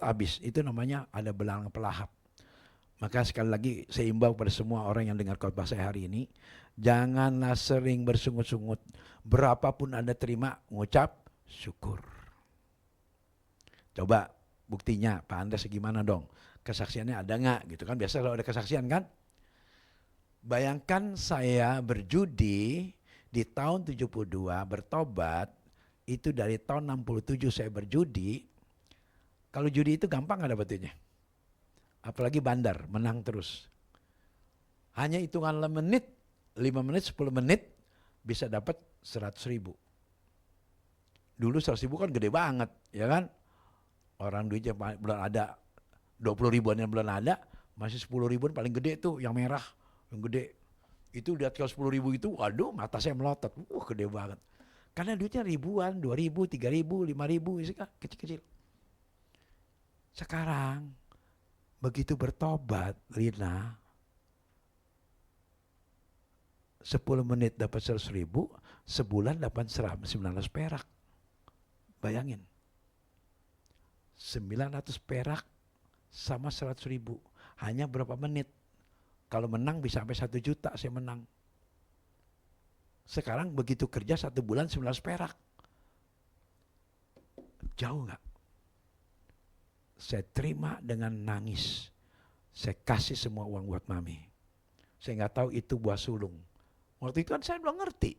habis. Itu namanya ada belalang pelahap. Maka sekali lagi saya imbau pada semua orang yang dengar khotbah saya hari ini, janganlah sering bersungut-sungut. Berapapun Anda terima, ngucap syukur. Coba buktinya, Pak Andres gimana dong? Kesaksiannya ada nggak? Gitu kan, biasa kalau ada kesaksian kan? Bayangkan saya berjudi di tahun 72, bertobat, itu dari tahun 67 saya berjudi. Kalau judi itu gampang nggak dapetinnya? Apalagi bandar, menang terus. Hanya hitungan 5 menit, 10 menit bisa dapat 100.000. Dulu 100.000 kan gede banget, ya kan? Orang duitnya belum ada, 20 ribuan yang belum ada, masih 10 ribuan paling gede tuh, yang merah, yang gede. Itu lihat kalau 10 ribu itu, waduh mata saya melotot, gede banget. Karena duitnya ribuan, 2 ribu, 3 ribu, 5 ribu, kecil-kecil. Sekarang, begitu bertobat, Lina, 10 menit dapat 100.000, sebulan dapat 19 perak. Bayangin. 900 perak sama 100.000. Hanya berapa menit. Kalau menang bisa sampai 1 juta saya menang. Sekarang begitu kerja 1 bulan 19 perak. Jauh gak? Saya terima dengan nangis. Saya kasih semua uang buat mami. Saya gak tahu itu buah sulung. Waktu itu kan saya belum ngerti.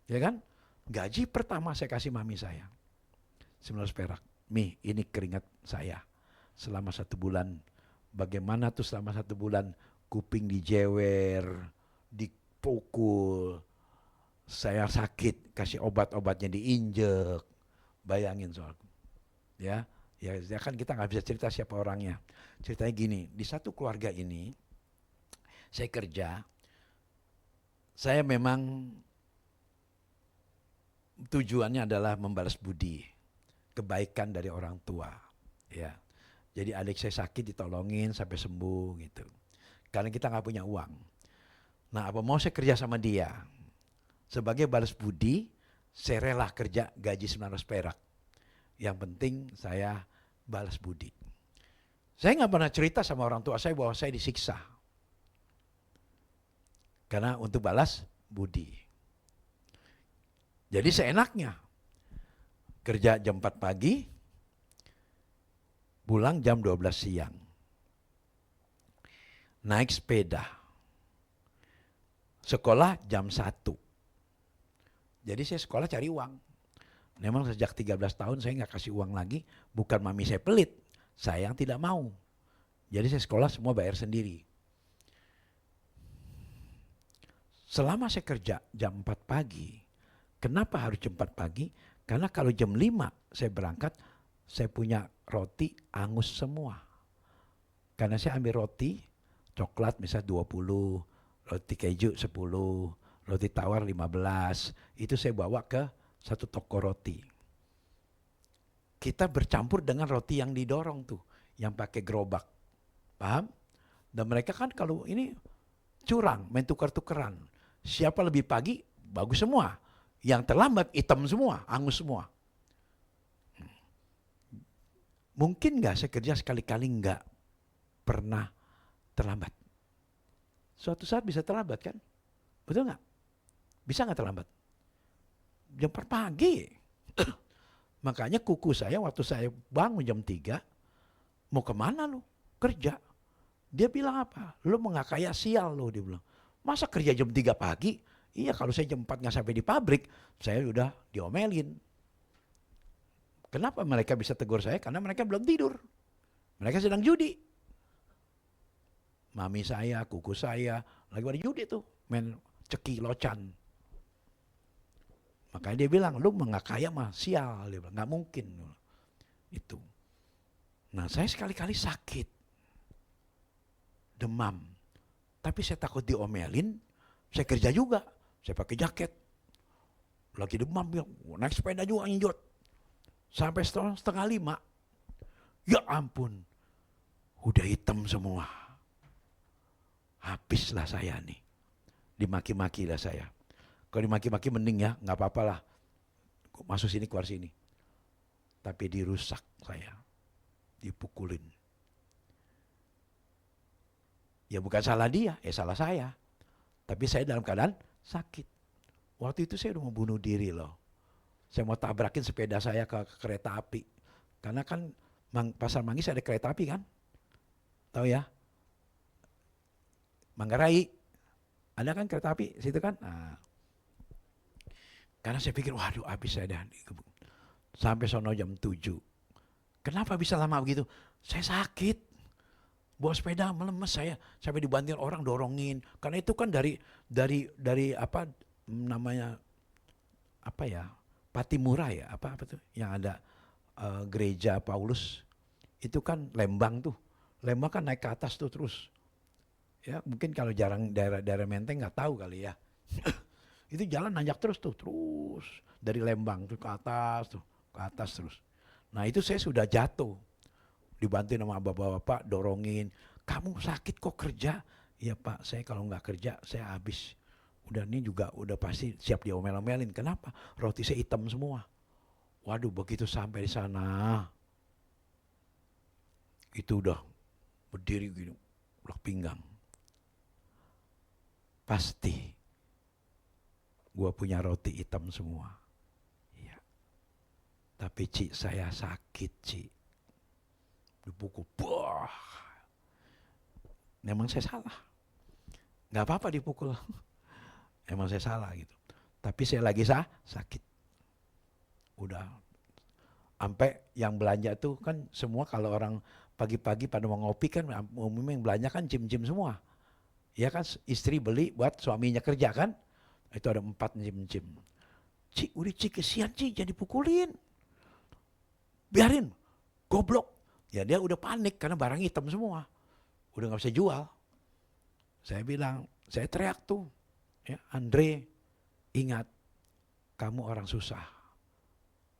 Ya kan? Gaji pertama saya kasih mami saya. 19 perak. Mi, ini keringat saya. Selama 1 bulan. Bagaimana tuh selama 1 bulan. Kuping dijewer. Dipukul. Saya sakit. Kasih obat-obatnya diinjek. Bayangin soal. Ya kan kita gak bisa cerita siapa orangnya. Ceritanya gini. Di satu keluarga ini. Saya kerja. Saya memang tujuannya adalah membalas budi, kebaikan dari orang tua, ya. Jadi adik saya sakit ditolongin sampai sembuh gitu. Karena kita nggak punya uang. Nah, apa mau saya kerja sama dia? Sebagai balas budi, saya rela kerja gaji 900 perak. Yang penting saya balas budi. Saya nggak pernah cerita sama orang tua saya bahwa saya disiksa. Karena untuk balas budi. Jadi seenaknya. Kerja jam 4 pagi, pulang jam 12 siang. Naik sepeda. Sekolah jam 1. Jadi saya sekolah cari uang. Memang sejak 13 tahun saya nggak kasih uang lagi. Bukan mami saya pelit. Saya yang tidak mau. Jadi saya sekolah semua bayar sendiri. Selama saya kerja jam 4 pagi. Kenapa harus jam 4 pagi? Karena kalau jam 5 saya berangkat, saya punya roti angus semua. Karena saya ambil roti, coklat misalnya 20, roti keju 10, roti tawar 15, itu saya bawa ke satu toko roti. Kita bercampur dengan roti yang didorong tuh, yang pakai gerobak. Paham? Dan mereka kan kalau ini curang, main tukar-tukeran. Siapa lebih pagi, bagus semua. Yang terlambat, hitam semua, angus semua. Mungkin nggak saya kerja sekali-kali nggak pernah terlambat. Suatu saat bisa terlambat kan? Betul nggak? Bisa nggak terlambat? Jam 4 pagi. Makanya kuku saya waktu saya bangun jam 3, mau kemana lu? Kerja. Dia bilang apa? Lu mau nggak kayak sial lu, dia bilang. Masa kerja jam 3 pagi? Iya, kalau saya jam 4 nggak sampai di pabrik, saya udah diomelin. Kenapa mereka bisa tegur saya? Karena mereka belum tidur. Mereka sedang judi. Mami saya, kuku saya, lagi pada judi tuh. Main ceki locan. Makanya dia bilang, lu nggak kaya mah sial. Dia bilang, nggak mungkin. Itu. Nah, saya sekali-kali sakit. Demam. Tapi saya takut diomelin, saya kerja juga. Saya pakai jaket. Lagi demam, naik sepeda juga njot. Sampai setengah 5. Ya ampun. Udah hitam semua. Habislah saya nih. Dimaki-maki lah saya. Kalau dimaki-maki mending ya, nggak apa-apa lah. Masuk sini, keluar sini. Tapi dirusak saya. Dipukulin. Ya bukan salah dia, salah saya. Tapi saya dalam keadaan sakit. Waktu itu saya udah mau bunuh diri loh. Saya mau tabrakin sepeda saya ke kereta api. Karena kan Pasar Manggis ada kereta api kan? Tahu ya? Manggarai. Ada kan kereta api situ kan? Nah. Karena saya pikir, waduh habis saya dah. Sampai sono jam 7. Kenapa bisa lama begitu? Saya sakit. Bawa sepeda melemes saya. Sampai dibantuin orang dorongin. Karena itu kan dari apa namanya, apa ya, Patimura ya, apa tuh yang ada gereja Paulus. Itu kan Lembang tuh. Lembang kan naik ke atas tuh terus. Ya mungkin kalau jarang daerah Menteng nggak tahu kali ya. Itu jalan nanjak terus dari Lembang tuh ke atas terus. Nah itu saya sudah jatuh, dibantuin sama bapak-bapak dorongin. Kamu sakit kok kerja? Iya Pak, saya kalau nggak kerja saya habis. Udah ini juga udah pasti siap diomel-omelin. Kenapa? Roti saya hitam semua. Waduh, begitu sampai di sana, itu udah berdiri gini, belak pinggang. Pasti gua punya roti hitam semua. Iya. Tapi Ci, saya sakit Ci. Dipukul, wah. Memang saya salah. Gak apa-apa dipukul. Emang saya salah gitu. Tapi saya lagi sakit. Udah. Sampai yang belanja tuh kan semua kalau orang pagi-pagi pada mau ngopi kan umumnya yang belanja kan gym-gym semua. Ya kan istri beli buat suaminya kerja kan. Itu ada 4 gym-gym. Ci, udah Ci, kesian Ci, jangan dipukulin. Biarin, goblok. Ya dia udah panik karena barang hitam semua. Udah gak bisa jual. Saya bilang, saya teriak tuh. Ya, Andre, ingat, kamu orang susah.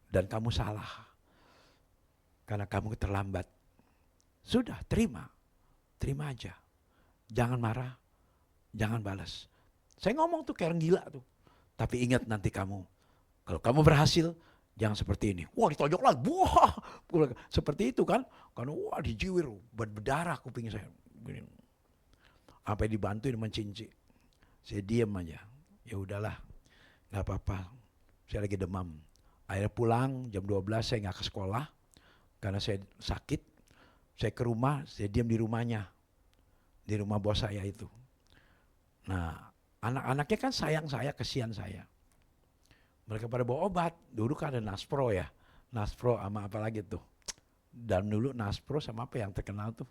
Dan kamu salah. Karena kamu terlambat. Sudah, terima. Terima aja. Jangan marah, jangan balas. Saya ngomong tuh kayak orang gila tuh. Tapi ingat nanti kamu, kalau kamu berhasil, jangan seperti ini. Wah ditojok lagi, wah. Seperti itu kan. Karena wah dijiwir, berdarah kuping saya. Apa yang dibantuin mencinci. Saya diam aja. Ya udahlah, gak apa-apa. Saya lagi demam. Akhirnya pulang jam 12 saya gak ke sekolah. Karena saya sakit. Saya ke rumah, saya diam di rumahnya. Di rumah bos saya itu. Nah, anak-anaknya kan sayang saya, kesian saya. Mereka pada bawa obat. Dulu kan ada Naspro ya. Naspro sama apa lagi tuh. Dan dulu Naspro sama apa yang terkenal tuh.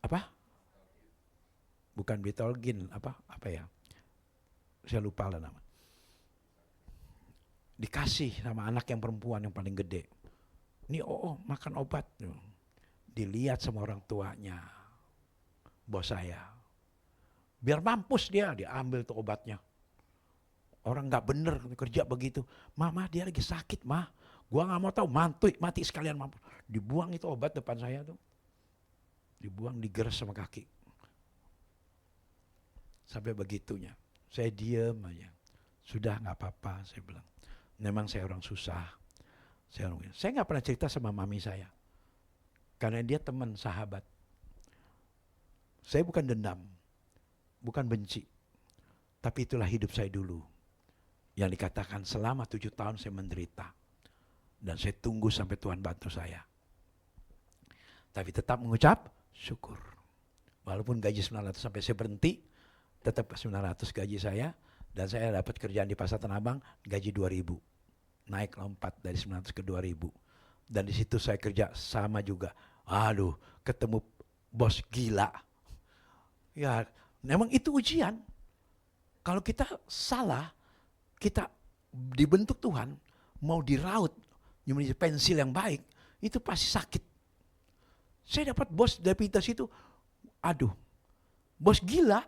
Apa? Bukan Bitolgin, apa ya. Saya lupa lah nama. Dikasih sama anak yang perempuan yang paling gede. Ini makan obat. Dilihat sama orang tuanya. Bos saya. Biar mampus dia, diambil tuh obatnya. Orang gak bener kerja begitu. Mama dia lagi sakit mah. Gua gak mau tahu, mati sekalian mampus. Dibuang itu obat depan saya tuh. Dibuang, digeres sama kaki. Sampai begitunya. Saya diem aja. Sudah gak apa-apa saya bilang. Memang saya orang susah. Saya gak pernah cerita sama mami saya. Karena dia teman sahabat. Saya bukan dendam. Bukan benci. Tapi itulah hidup saya dulu. Yang dikatakan selama 7 tahun saya menderita. Dan saya tunggu sampai Tuhan bantu saya. Tapi tetap mengucap syukur. Walaupun gaji 900 sampai saya berhenti. Tetap 900 gaji saya. Dan saya dapat kerjaan di Pasar Tanah Abang gaji 2.000. Naik lompat dari 900 ke 2.000. Dan di situ saya kerja sama juga. Aduh, ketemu bos gila. Ya, memang itu ujian. Kalau kita salah, kita dibentuk Tuhan, mau diraut, menjadi pensil yang baik, itu pasti sakit. Saya dapat bos dari pintas itu, aduh, bos gila.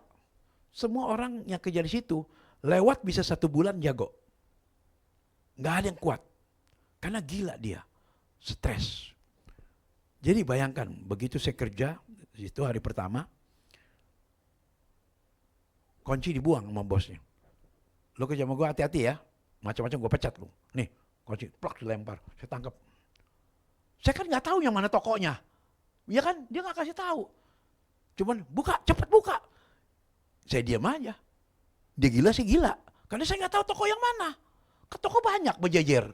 Semua orang yang kerja di situ, lewat bisa 1 bulan jago. Gak ada yang kuat. Karena gila dia. Stres. Jadi bayangkan, begitu saya kerja, itu hari pertama, kunci dibuang sama bosnya. Lo kerja sama gue hati-hati ya. Macam-macam gue pecat lo. Nih, kunci plak dilempar. Saya tangkap. Saya kan gak tahu yang mana tokonya. Ya kan, dia gak kasih tahu. Cuman buka, cepet buka. Saya diam aja. Dia gila, saya gila. Karena saya gak tahu toko yang mana. Ke toko banyak berjejer.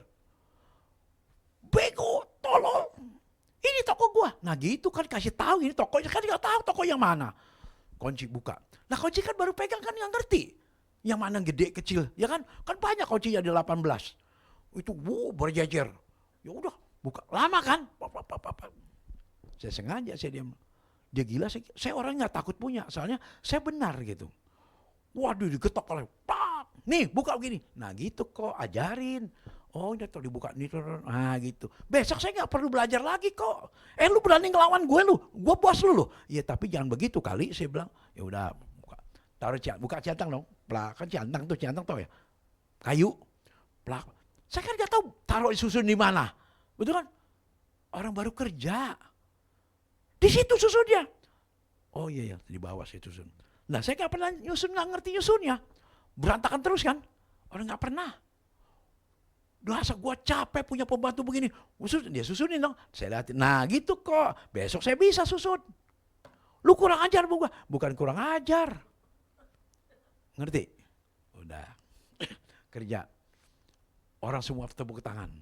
Bego, tolol. Ini toko gua. Nah gitu kan kasih tahu ini tokonya. Kan gak tahu toko yang mana. Kunci buka. Nah kunci kan baru pegang kan gak ngerti. Yang mana gede kecil. Ya kan? Kan banyak kunci ada 18. Itu berjejer. Ya udah buka. Lama kan? Saya sengaja saya diam. Dia gila, saya orang gak takut punya. Soalnya saya benar gitu. Waduh digetok oleh. Nih buka begini. Nah gitu kok ajarin. Oh ini tuh dibuka. Nah gitu. Besok saya gak perlu belajar lagi kok. Lu berani ngelawan gue lu. Gue bos lu. Ya tapi jangan begitu kali. Saya bilang. Ya udah buka. Taruh buka centang dong. Plak. Kan centang tuh ya. Kayu. Plak. Saya kan gak tahu taruh susun di mana. Betul kan? Orang baru kerja. Di situ susunnya. Oh iya ya, di bawah saya susun. Nah saya gak pernah nyusun, gak ngerti nyusunnya. Berantakan terus kan. Orang gak pernah. Masa gue capek punya pembantu begini. Dia susunin dong. Saya lihatin. Nah gitu kok. Besok saya bisa susun. Lu kurang ajar bu. Bukan kurang ajar. Ngerti? Udah. Kerja. Orang semua tepuk tangan.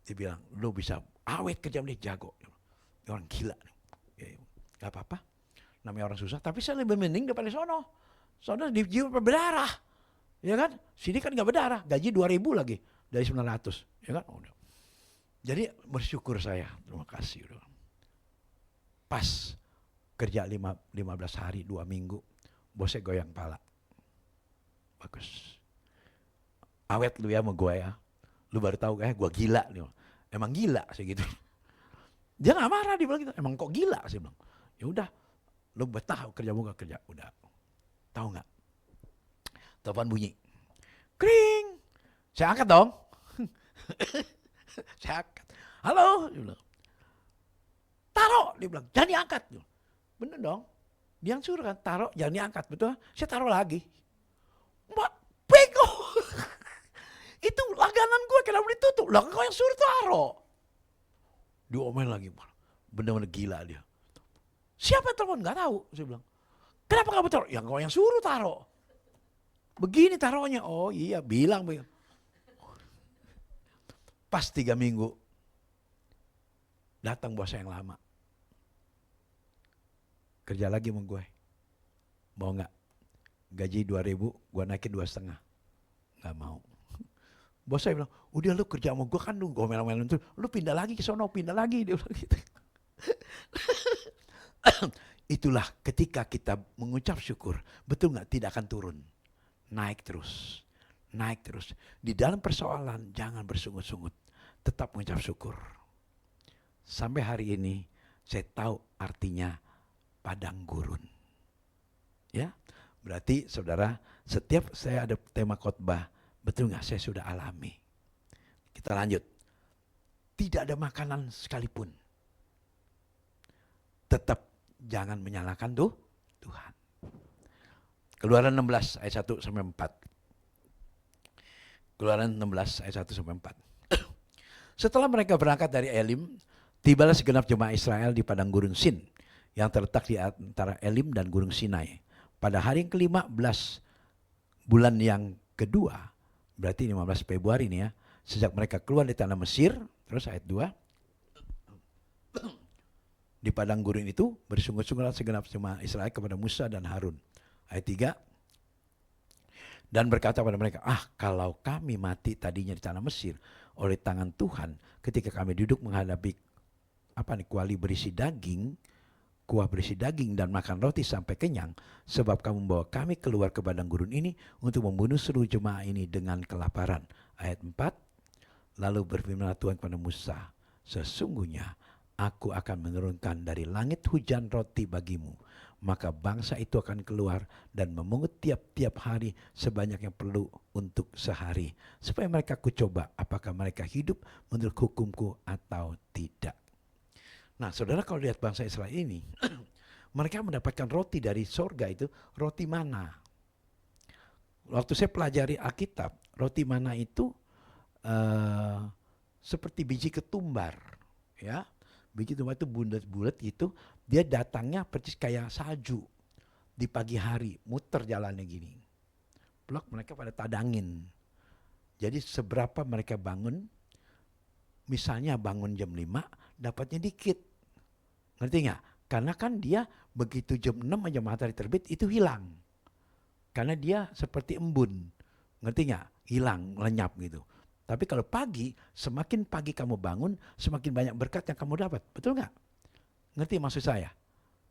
Dia bilang, lu bisa awet kerja dia jago. Orang gila. Gak apa-apa. Namanya orang susah. Tapi saya lebih mending daripada sono. Sono di jiwa berdarah. Ya kan? Sini kan gak berdarah. Gaji 2.000 lagi. Dari 900. Ya kan? Udah. Jadi bersyukur saya. Terima kasih. Udah. Pas kerja 15 hari, 2 minggu. Bosnya goyang pala. Bagus. Awet lu ya sama gue ya. Lu baru tahu gue gila. Emang gila sih gitu. Dia gak marah, dia bilang gitu. Emang kok gila sih bilang. Ya udah. Lu betah kerja mau gak kerja. Udah. Tahu gak? Telepon bunyi. Kring. Saya angkat dong. Saya angkat. Halo. Dia bilang. Taruh. Dia bilang. Jangan diangkat. Bener dong. Dia yang suruh kan, taruh jangan diangkat, betul? Saya taruh lagi. Mbak, bego. Itu langganan gue, kenapa ditutup? Lah kau yang suruh taruh. Diomelin lagi, benar-benar gila dia. Siapa yang telepon? Gak tahu, saya bilang. Kenapa kamu taruh? Ya kau yang suruh taruh. Begini taruhnya. Oh iya, bilang. Pas 3 minggu, datang bos yang lama. Kerja lagi sama gue. Mau gak? Gaji 2.000, gue naikin 2,5. Gak mau. Bos saya bilang, udah lu kerja sama gue kan lu ngomel-ngomelin tuh, lu pindah lagi ke sono, pindah lagi. Dia bilang gitu. Itulah ketika kita mengucap syukur, betul gak? Tidak akan turun. Naik terus. Naik terus. Di dalam persoalan jangan bersungut-sungut. Tetap mengucap syukur. Sampai hari ini saya tahu artinya padang gurun. Ya, berarti saudara, setiap saya ada tema khotbah, betul nggak saya sudah alami. Kita lanjut. Tidak ada makanan sekalipun. Tetap jangan menyalahkan Tuhan. Keluaran 16 ayat 1 sampai 4. Keluaran 16 ayat 1 sampai 4. Setelah mereka berangkat dari Elim, tibalah segenap jemaah Israel di padang gurun Sin yang terletak di antara Elim dan gunung Sinai. Pada hari yang ke-15 bulan yang kedua, berarti 15 Februari ini ya, sejak mereka keluar dari tanah Mesir, terus ayat 2. Di padang gurun itu bersungut-sungutlah segenap jemaah Israel kepada Musa dan Harun. Ayat 3. Dan berkata pada mereka, kalau kami mati tadinya di tanah Mesir oleh tangan Tuhan, ketika kami duduk menghadapi kuali berisi daging, kuah berisi daging dan makan roti sampai kenyang, sebab kamu membawa kami keluar ke padang gurun ini untuk membunuh seluruh jemaah ini dengan kelaparan. Ayat 4. Lalu berfirmanlah Tuhan kepada Musa, sesungguhnya aku akan menurunkan dari langit hujan roti bagimu. Maka bangsa itu akan keluar dan memungut tiap-tiap hari sebanyak yang perlu untuk sehari. Supaya mereka kucoba apakah mereka hidup menurut hukumku atau tidak. Nah saudara, kalau lihat bangsa Israel ini, mereka mendapatkan roti dari sorga itu, roti mana. Waktu saya pelajari Alkitab, roti mana itu seperti biji ketumbar. Ya, biji ketumbar itu bulat-bulat gitu, dia datangnya persis kayak salju. Di pagi hari, muter jalannya gini. Blok mereka pada tadangin. Jadi seberapa mereka bangun, misalnya bangun jam 5, dapatnya dikit. Ngerti nggak? Karena kan dia begitu jam 6 aja matahari terbit itu hilang. Karena dia seperti embun. Ngerti nggak? Hilang, lenyap gitu. Tapi kalau pagi, semakin pagi kamu bangun, semakin banyak berkat yang kamu dapat. Betul nggak? Ngerti maksud saya?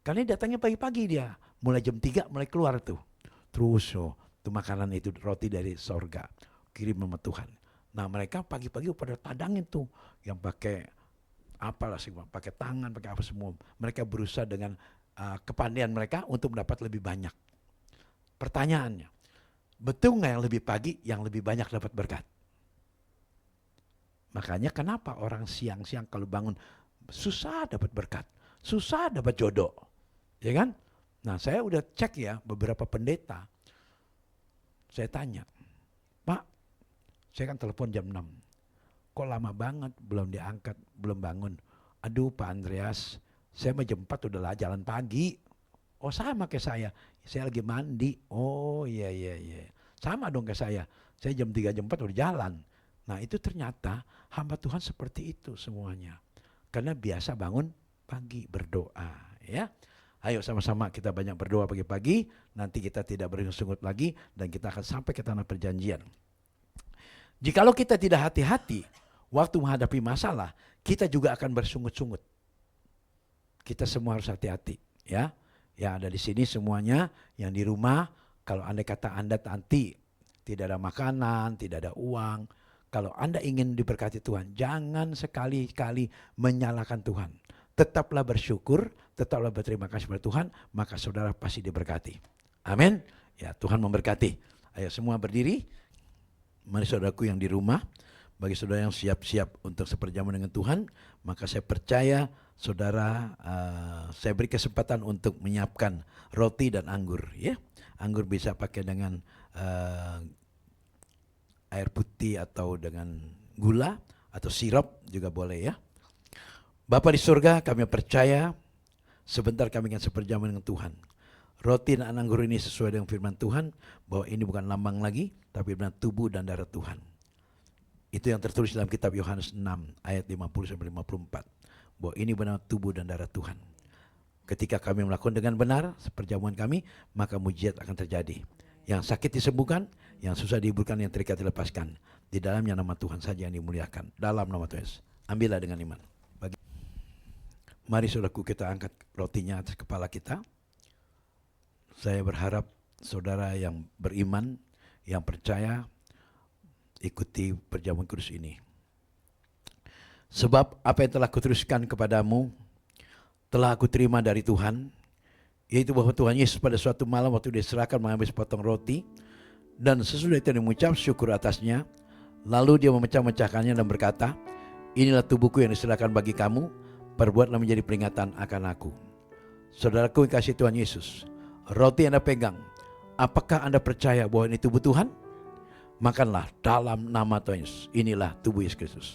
Karena datangnya pagi-pagi dia. Mulai jam 3 mulai keluar tuh. Terus tuh makanan itu roti dari sorga. Kirim sama Tuhan. Nah mereka pagi-pagi pada tadangin tuh. Yang pakai apalah sih, pakai tangan, pakai apa semua. Mereka berusaha dengan kepandaian mereka untuk mendapat lebih banyak. Pertanyaannya, betul nggak yang lebih pagi, yang lebih banyak dapat berkat? Makanya kenapa orang siang-siang kalau bangun susah dapat berkat, susah dapat jodoh, ya kan? Nah saya udah cek ya beberapa pendeta, saya tanya, Pak, saya kan telepon jam 6, kok lama banget belum diangkat, belum bangun. Aduh Pak Andreas, saya mah jam 4 udah lah jalan pagi. Oh sama kayak saya lagi mandi. Oh iya. Sama dong kayak saya jam 3 jam 4 udah jalan. Nah itu ternyata hamba Tuhan seperti itu semuanya. Karena biasa bangun pagi berdoa ya. Ayo sama-sama kita banyak berdoa pagi-pagi. Nanti kita tidak bersungut lagi dan kita akan sampai ke tanah perjanjian. Jikalau kita tidak hati-hati waktu menghadapi masalah, kita juga akan bersungut-sungut. Kita semua harus hati-hati ya. Yang ada di sini semuanya, yang di rumah, kalau andai kata Anda nanti tidak ada makanan, tidak ada uang, kalau Anda ingin diberkati Tuhan, jangan sekali-kali menyalahkan Tuhan. Tetaplah bersyukur, tetaplah berterima kasih kepada Tuhan, maka saudara pasti diberkati. Amin. Ya, Tuhan memberkati. Ayo semua berdiri. Mari saudaraku yang di rumah, bagi saudara yang siap-siap untuk seperjamuan dengan Tuhan, maka saya percaya saudara, saya beri kesempatan untuk menyiapkan roti dan anggur. Ya, anggur bisa pakai dengan air putih atau dengan gula atau sirup juga boleh ya. Bapa di surga, kami percaya sebentar kami akan seperjaman dengan Tuhan. Roti dan anggur ini sesuai dengan firman Tuhan, bahwa ini bukan lambang lagi, tapi benar tubuh dan darah Tuhan. Itu yang tertulis dalam kitab Yohanes 6 ayat 50-54. Bahwa ini benar tubuh dan darah Tuhan. Ketika kami melakukan dengan benar seperjamuan kami, maka mujizat akan terjadi. Yang sakit disembuhkan, yang susah dihiburkan, yang terikat dilepaskan. Di dalamnya nama Tuhan saja yang dimuliakan. Dalam nama Tuhan Yesus. Ambillah dengan iman. Mari saudaraku, kita angkat rotinya atas kepala kita. Saya berharap saudara yang beriman, yang percaya, ikuti perjamuan kudus ini. Sebab apa yang telah kuteruskan kepadamu, telah aku terima dari Tuhan, yaitu bahwa Tuhan Yesus pada suatu malam waktu diserahkan mengambil sepotong roti, dan sesudah itu dia mengucap syukur atasnya, lalu dia memecah-mecahkannya dan berkata, inilah tubuhku yang diserahkan bagi kamu, perbuatlah menjadi peringatan akan aku. Saudaraku yang kasih Tuhan Yesus, roti yang Anda pegang, apakah Anda percaya bahwa ini tubuh Tuhan? Makanlah dalam nama Tuhan Yesus. Inilah tubuh Yesus Kristus.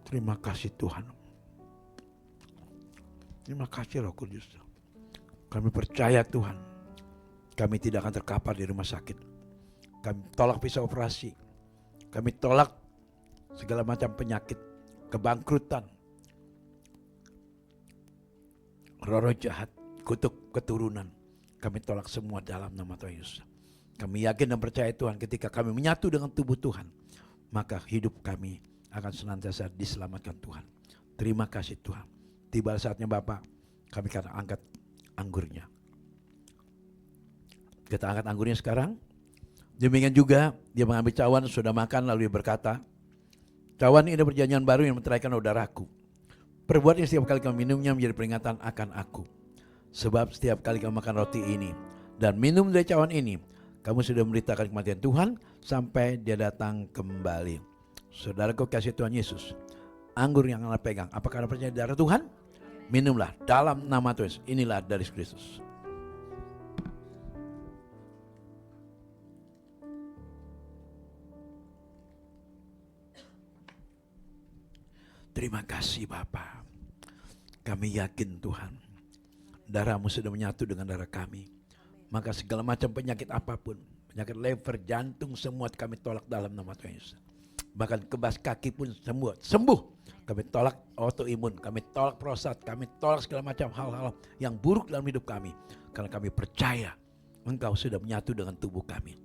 Terima kasih Tuhan. Terima kasih Roh Kudus. Kami percaya Tuhan, kami tidak akan terkapar di rumah sakit. Kami tolak pisau operasi. Kami tolak segala macam penyakit, kebangkrutan, roh-roh jahat, kutuk keturunan. Kami tolak semua dalam nama Tuhan Yesus. Kami yakin dan percaya Tuhan, ketika kami menyatu dengan tubuh Tuhan, maka hidup kami akan senantiasa diselamatkan Tuhan. Terima kasih Tuhan. Tiba saatnya Bapak, kami akan angkat anggurnya. Kita angkat anggurnya sekarang. Demikian juga dia mengambil cawan, sudah makan, lalu dia berkata, cawan ini perjanjian baru yang menteraikan darahku. Perbuatnya setiap kali kamu minumnya menjadi peringatan akan aku. Sebab setiap kali kamu makan roti ini dan minum dari cawan ini, kamu sudah memberitakan kematian Tuhan sampai dia datang kembali. Saudaraku kasih Tuhan Yesus, anggur yang Anda pegang, apakah Anda percaya darah Tuhan? Minumlah dalam nama Tuhan Yesus. Inilah darah Kristus. Terima kasih Bapa. Kami yakin Tuhan, darah-Mu sudah menyatu dengan darah kami. Maka segala macam penyakit apapun, penyakit lever, jantung, semua kami tolak dalam nama Tuhan Yesus. Bahkan kebas kaki pun sembuh. Kami tolak autoimun, kami tolak prostat, kami tolak segala macam hal-hal yang buruk dalam hidup kami. Karena kami percaya Engkau sudah menyatu dengan tubuh kami.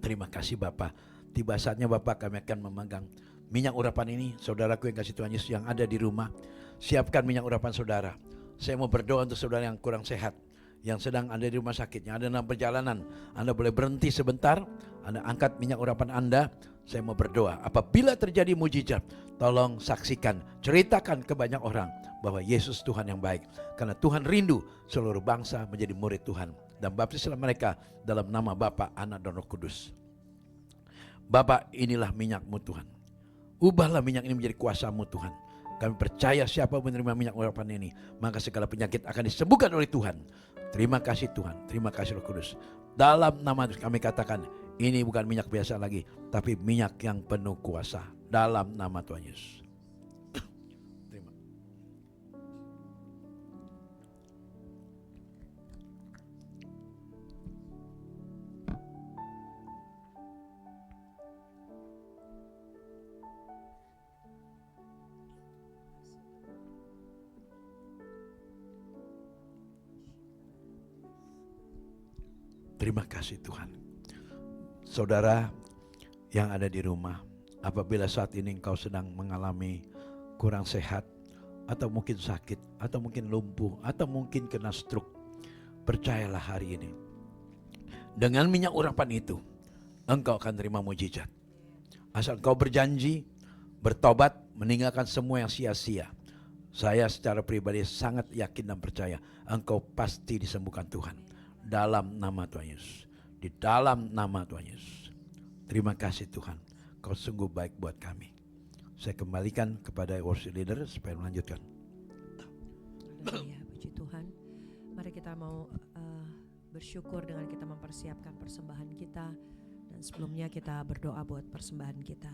Terima kasih Bapak. Tiba saatnya Bapak, kami akan memegang minyak urapan ini. Saudaraku yang kasih Tuhan Yesus yang ada di rumah, siapkan minyak urapan saudara. Saya mau berdoa untuk saudara yang kurang sehat, yang sedang ada di rumah sakit, yang ada dalam perjalanan. Anda boleh berhenti sebentar, Anda angkat minyak urapan Anda. Saya mau berdoa, apabila terjadi mujizat, tolong saksikan, ceritakan ke banyak orang bahwa Yesus Tuhan yang baik. Karena Tuhan rindu seluruh bangsa menjadi murid Tuhan. Dan baptislah mereka dalam nama Bapa, Anak dan Roh Kudus. Bapa, inilah minyak-Mu Tuhan. Ubahlah minyak ini menjadi kuasa-Mu Tuhan. Kami percaya siapa menerima minyak urapan ini, maka segala penyakit akan disembuhkan oleh Tuhan. Terima kasih Tuhan, terima kasih Roh Kudus. Dalam nama Yesus kami katakan, ini bukan minyak biasa lagi, tapi minyak yang penuh kuasa. Dalam nama Tuhan Yesus. Terima. Terima kasih Tuhan. Saudara yang ada di rumah, apabila saat ini engkau sedang mengalami kurang sehat, atau mungkin sakit, atau mungkin lumpuh, atau mungkin kena stroke, percayalah hari ini, dengan minyak urapan itu, engkau akan terima mujizat. Asal engkau berjanji, bertobat, meninggalkan semua yang sia-sia. Saya secara pribadi sangat yakin dan percaya, engkau pasti disembuhkan Tuhan. Dalam nama Tuhan Yesus. Di dalam nama Tuhan Yesus. Terima kasih Tuhan. Kau sungguh baik buat kami. Saya kembalikan kepada worship leader supaya melanjutkan. Haleluya, puji Tuhan. Mari kita mau bersyukur dengan kita mempersiapkan persembahan kita. Dan sebelumnya kita berdoa buat persembahan kita.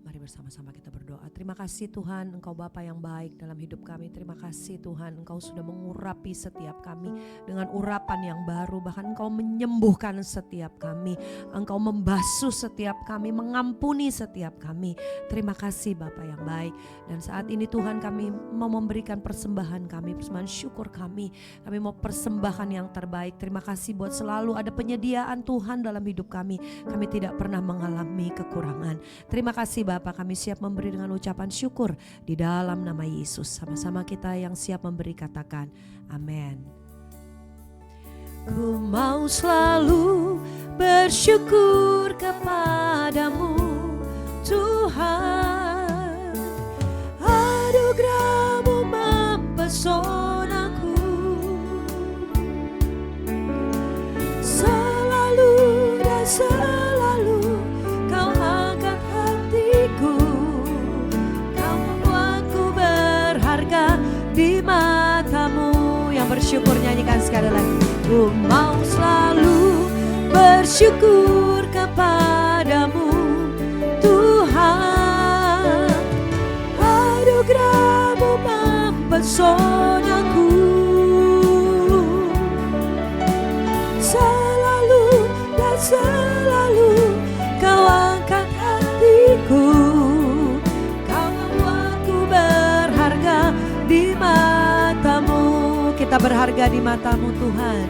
Mari bersama-sama kita berdoa. Terima kasih Tuhan, Engkau Bapa yang baik dalam hidup kami. Terima kasih Tuhan, Engkau sudah mengurapi setiap kami dengan urapan yang baru. Bahkan Engkau menyembuhkan setiap kami. Engkau membasuh setiap kami, mengampuni setiap kami. Terima kasih Bapa yang baik. Dan saat ini Tuhan, kami mau memberikan persembahan kami, persembahan syukur kami. Kami mau persembahkan yang terbaik. Terima kasih buat selalu ada penyediaan Tuhan dalam hidup kami. Kami tidak pernah mengalami kekurangan. Terima kasih Bapak, kami siap memberi dengan ucapan syukur di dalam nama Yesus. Sama-sama kita yang siap memberi katakan amin. Ku mau selalu bersyukur kepadamu Tuhan. Anugerah-Mu mempesonaku, selalu dan selalu Kau angkat hatiku. Kau membuatku berharga di mata-Mu. Yang bersyukur nyanyikan sekali lagi. Ku mau selalu bersyukur kepadamu Tuhan. Anugerah-Mu mempesonaku, selalu dan selalu Kau angkat hatiku. Kau membuatku berharga di mata-Mu. Kita berharga di mata-Mu Tuhan.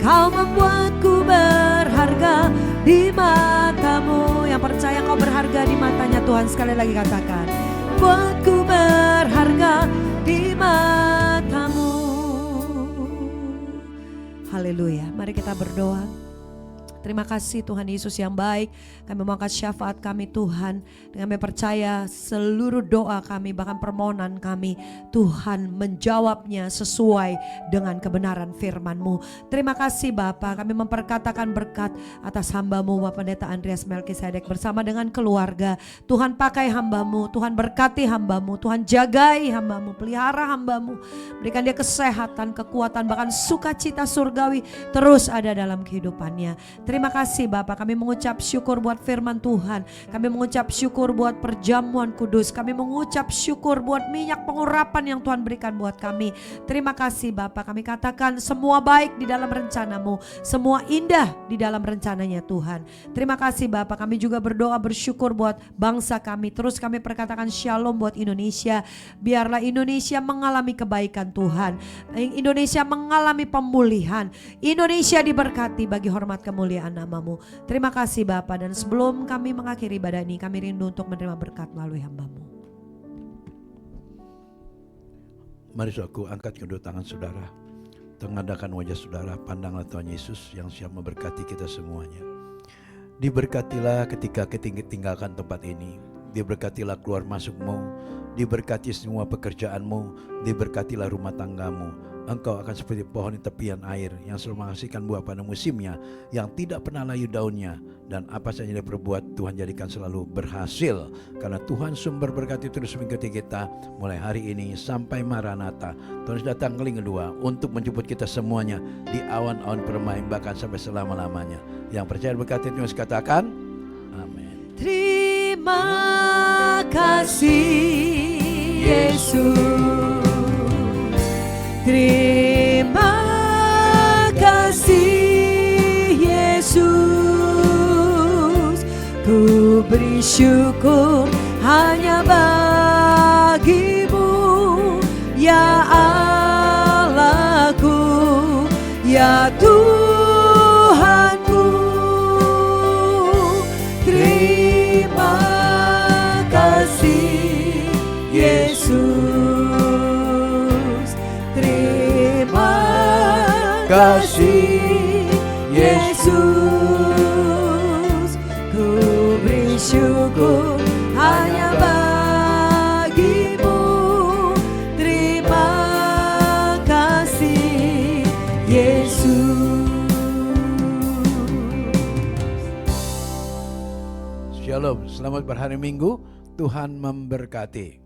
Kau membuatku berharga di mata-Mu. Yang percaya Kau berharga di matanya Tuhan, sekali lagi katakan, buatku berharga di mata-Mu. Haleluya. Mari kita berdoa. Terima kasih Tuhan Yesus yang baik. Kami mengangkat syafaat kami Tuhan. Dengan kami percaya seluruh doa kami, bahkan permohonan kami, Tuhan menjawabnya sesuai dengan kebenaran firman-Mu. Terima kasih Bapa, kami memperkatakan berkat atas hamba-Mu Bapak Pendeta Andreas Melkisedek bersama dengan keluarga. Tuhan pakai hamba-Mu, Tuhan berkati hamba-Mu, Tuhan jagai hamba-Mu, pelihara hamba-Mu. Berikan dia kesehatan, kekuatan, bahkan sukacita surgawi terus ada dalam kehidupannya. Terima kasih Bapak, kami mengucap syukur buat firman Tuhan. Kami mengucap syukur buat perjamuan kudus. Kami mengucap syukur buat minyak pengurapan yang Tuhan berikan buat kami. Terima kasih Bapak, kami katakan semua baik di dalam rencana-Mu. Semua indah di dalam rencananya Tuhan. Terima kasih Bapak, kami juga berdoa bersyukur buat bangsa kami. Terus kami perkatakan shalom buat Indonesia. Biarlah Indonesia mengalami kebaikan Tuhan. Indonesia mengalami pemulihan. Indonesia diberkati bagi hormat kemuliaan nama-Mu. Terima kasih Bapa, dan sebelum kami mengakhiri ibadah ini, kami rindu untuk menerima berkat melalui hamba-Mu. Mari saudaraku, angkat kedua tangan saudara, tengadahkan wajah saudara, pandanglah Tuhan Yesus yang siap memberkati kita semuanya. Diberkatilah ketika tinggalkan tempat ini, diberkatilah keluar masukmu, diberkati semua pekerjaanmu, diberkatilah rumah tanggamu. Engkau akan seperti pohon di tepian air yang selalu menghasilkan buah pada musimnya, yang tidak pernah layu daunnya, dan apa saja yang dia perbuat Tuhan jadikan selalu berhasil. Karena Tuhan sumber berkat itu terus mengikuti kita mulai hari ini sampai Maranatha. Tuhan sudah datang kali kedua untuk menjemput kita semuanya di awan-awan permai, bahkan sampai selama-lamanya. Yang percaya berkat itu katakan amin. Terima kasih Yesus. Terima kasih Yesus. Ku beri syukur hanya bagi-Mu, ya Allahku, ya Tuhanku. Terima kasih Yesus. Kasih Yesus, ku beri syukur hanya bagi-Mu. Terima kasih Yesus. Shalom. Selamat berhari Minggu. Tuhan memberkati.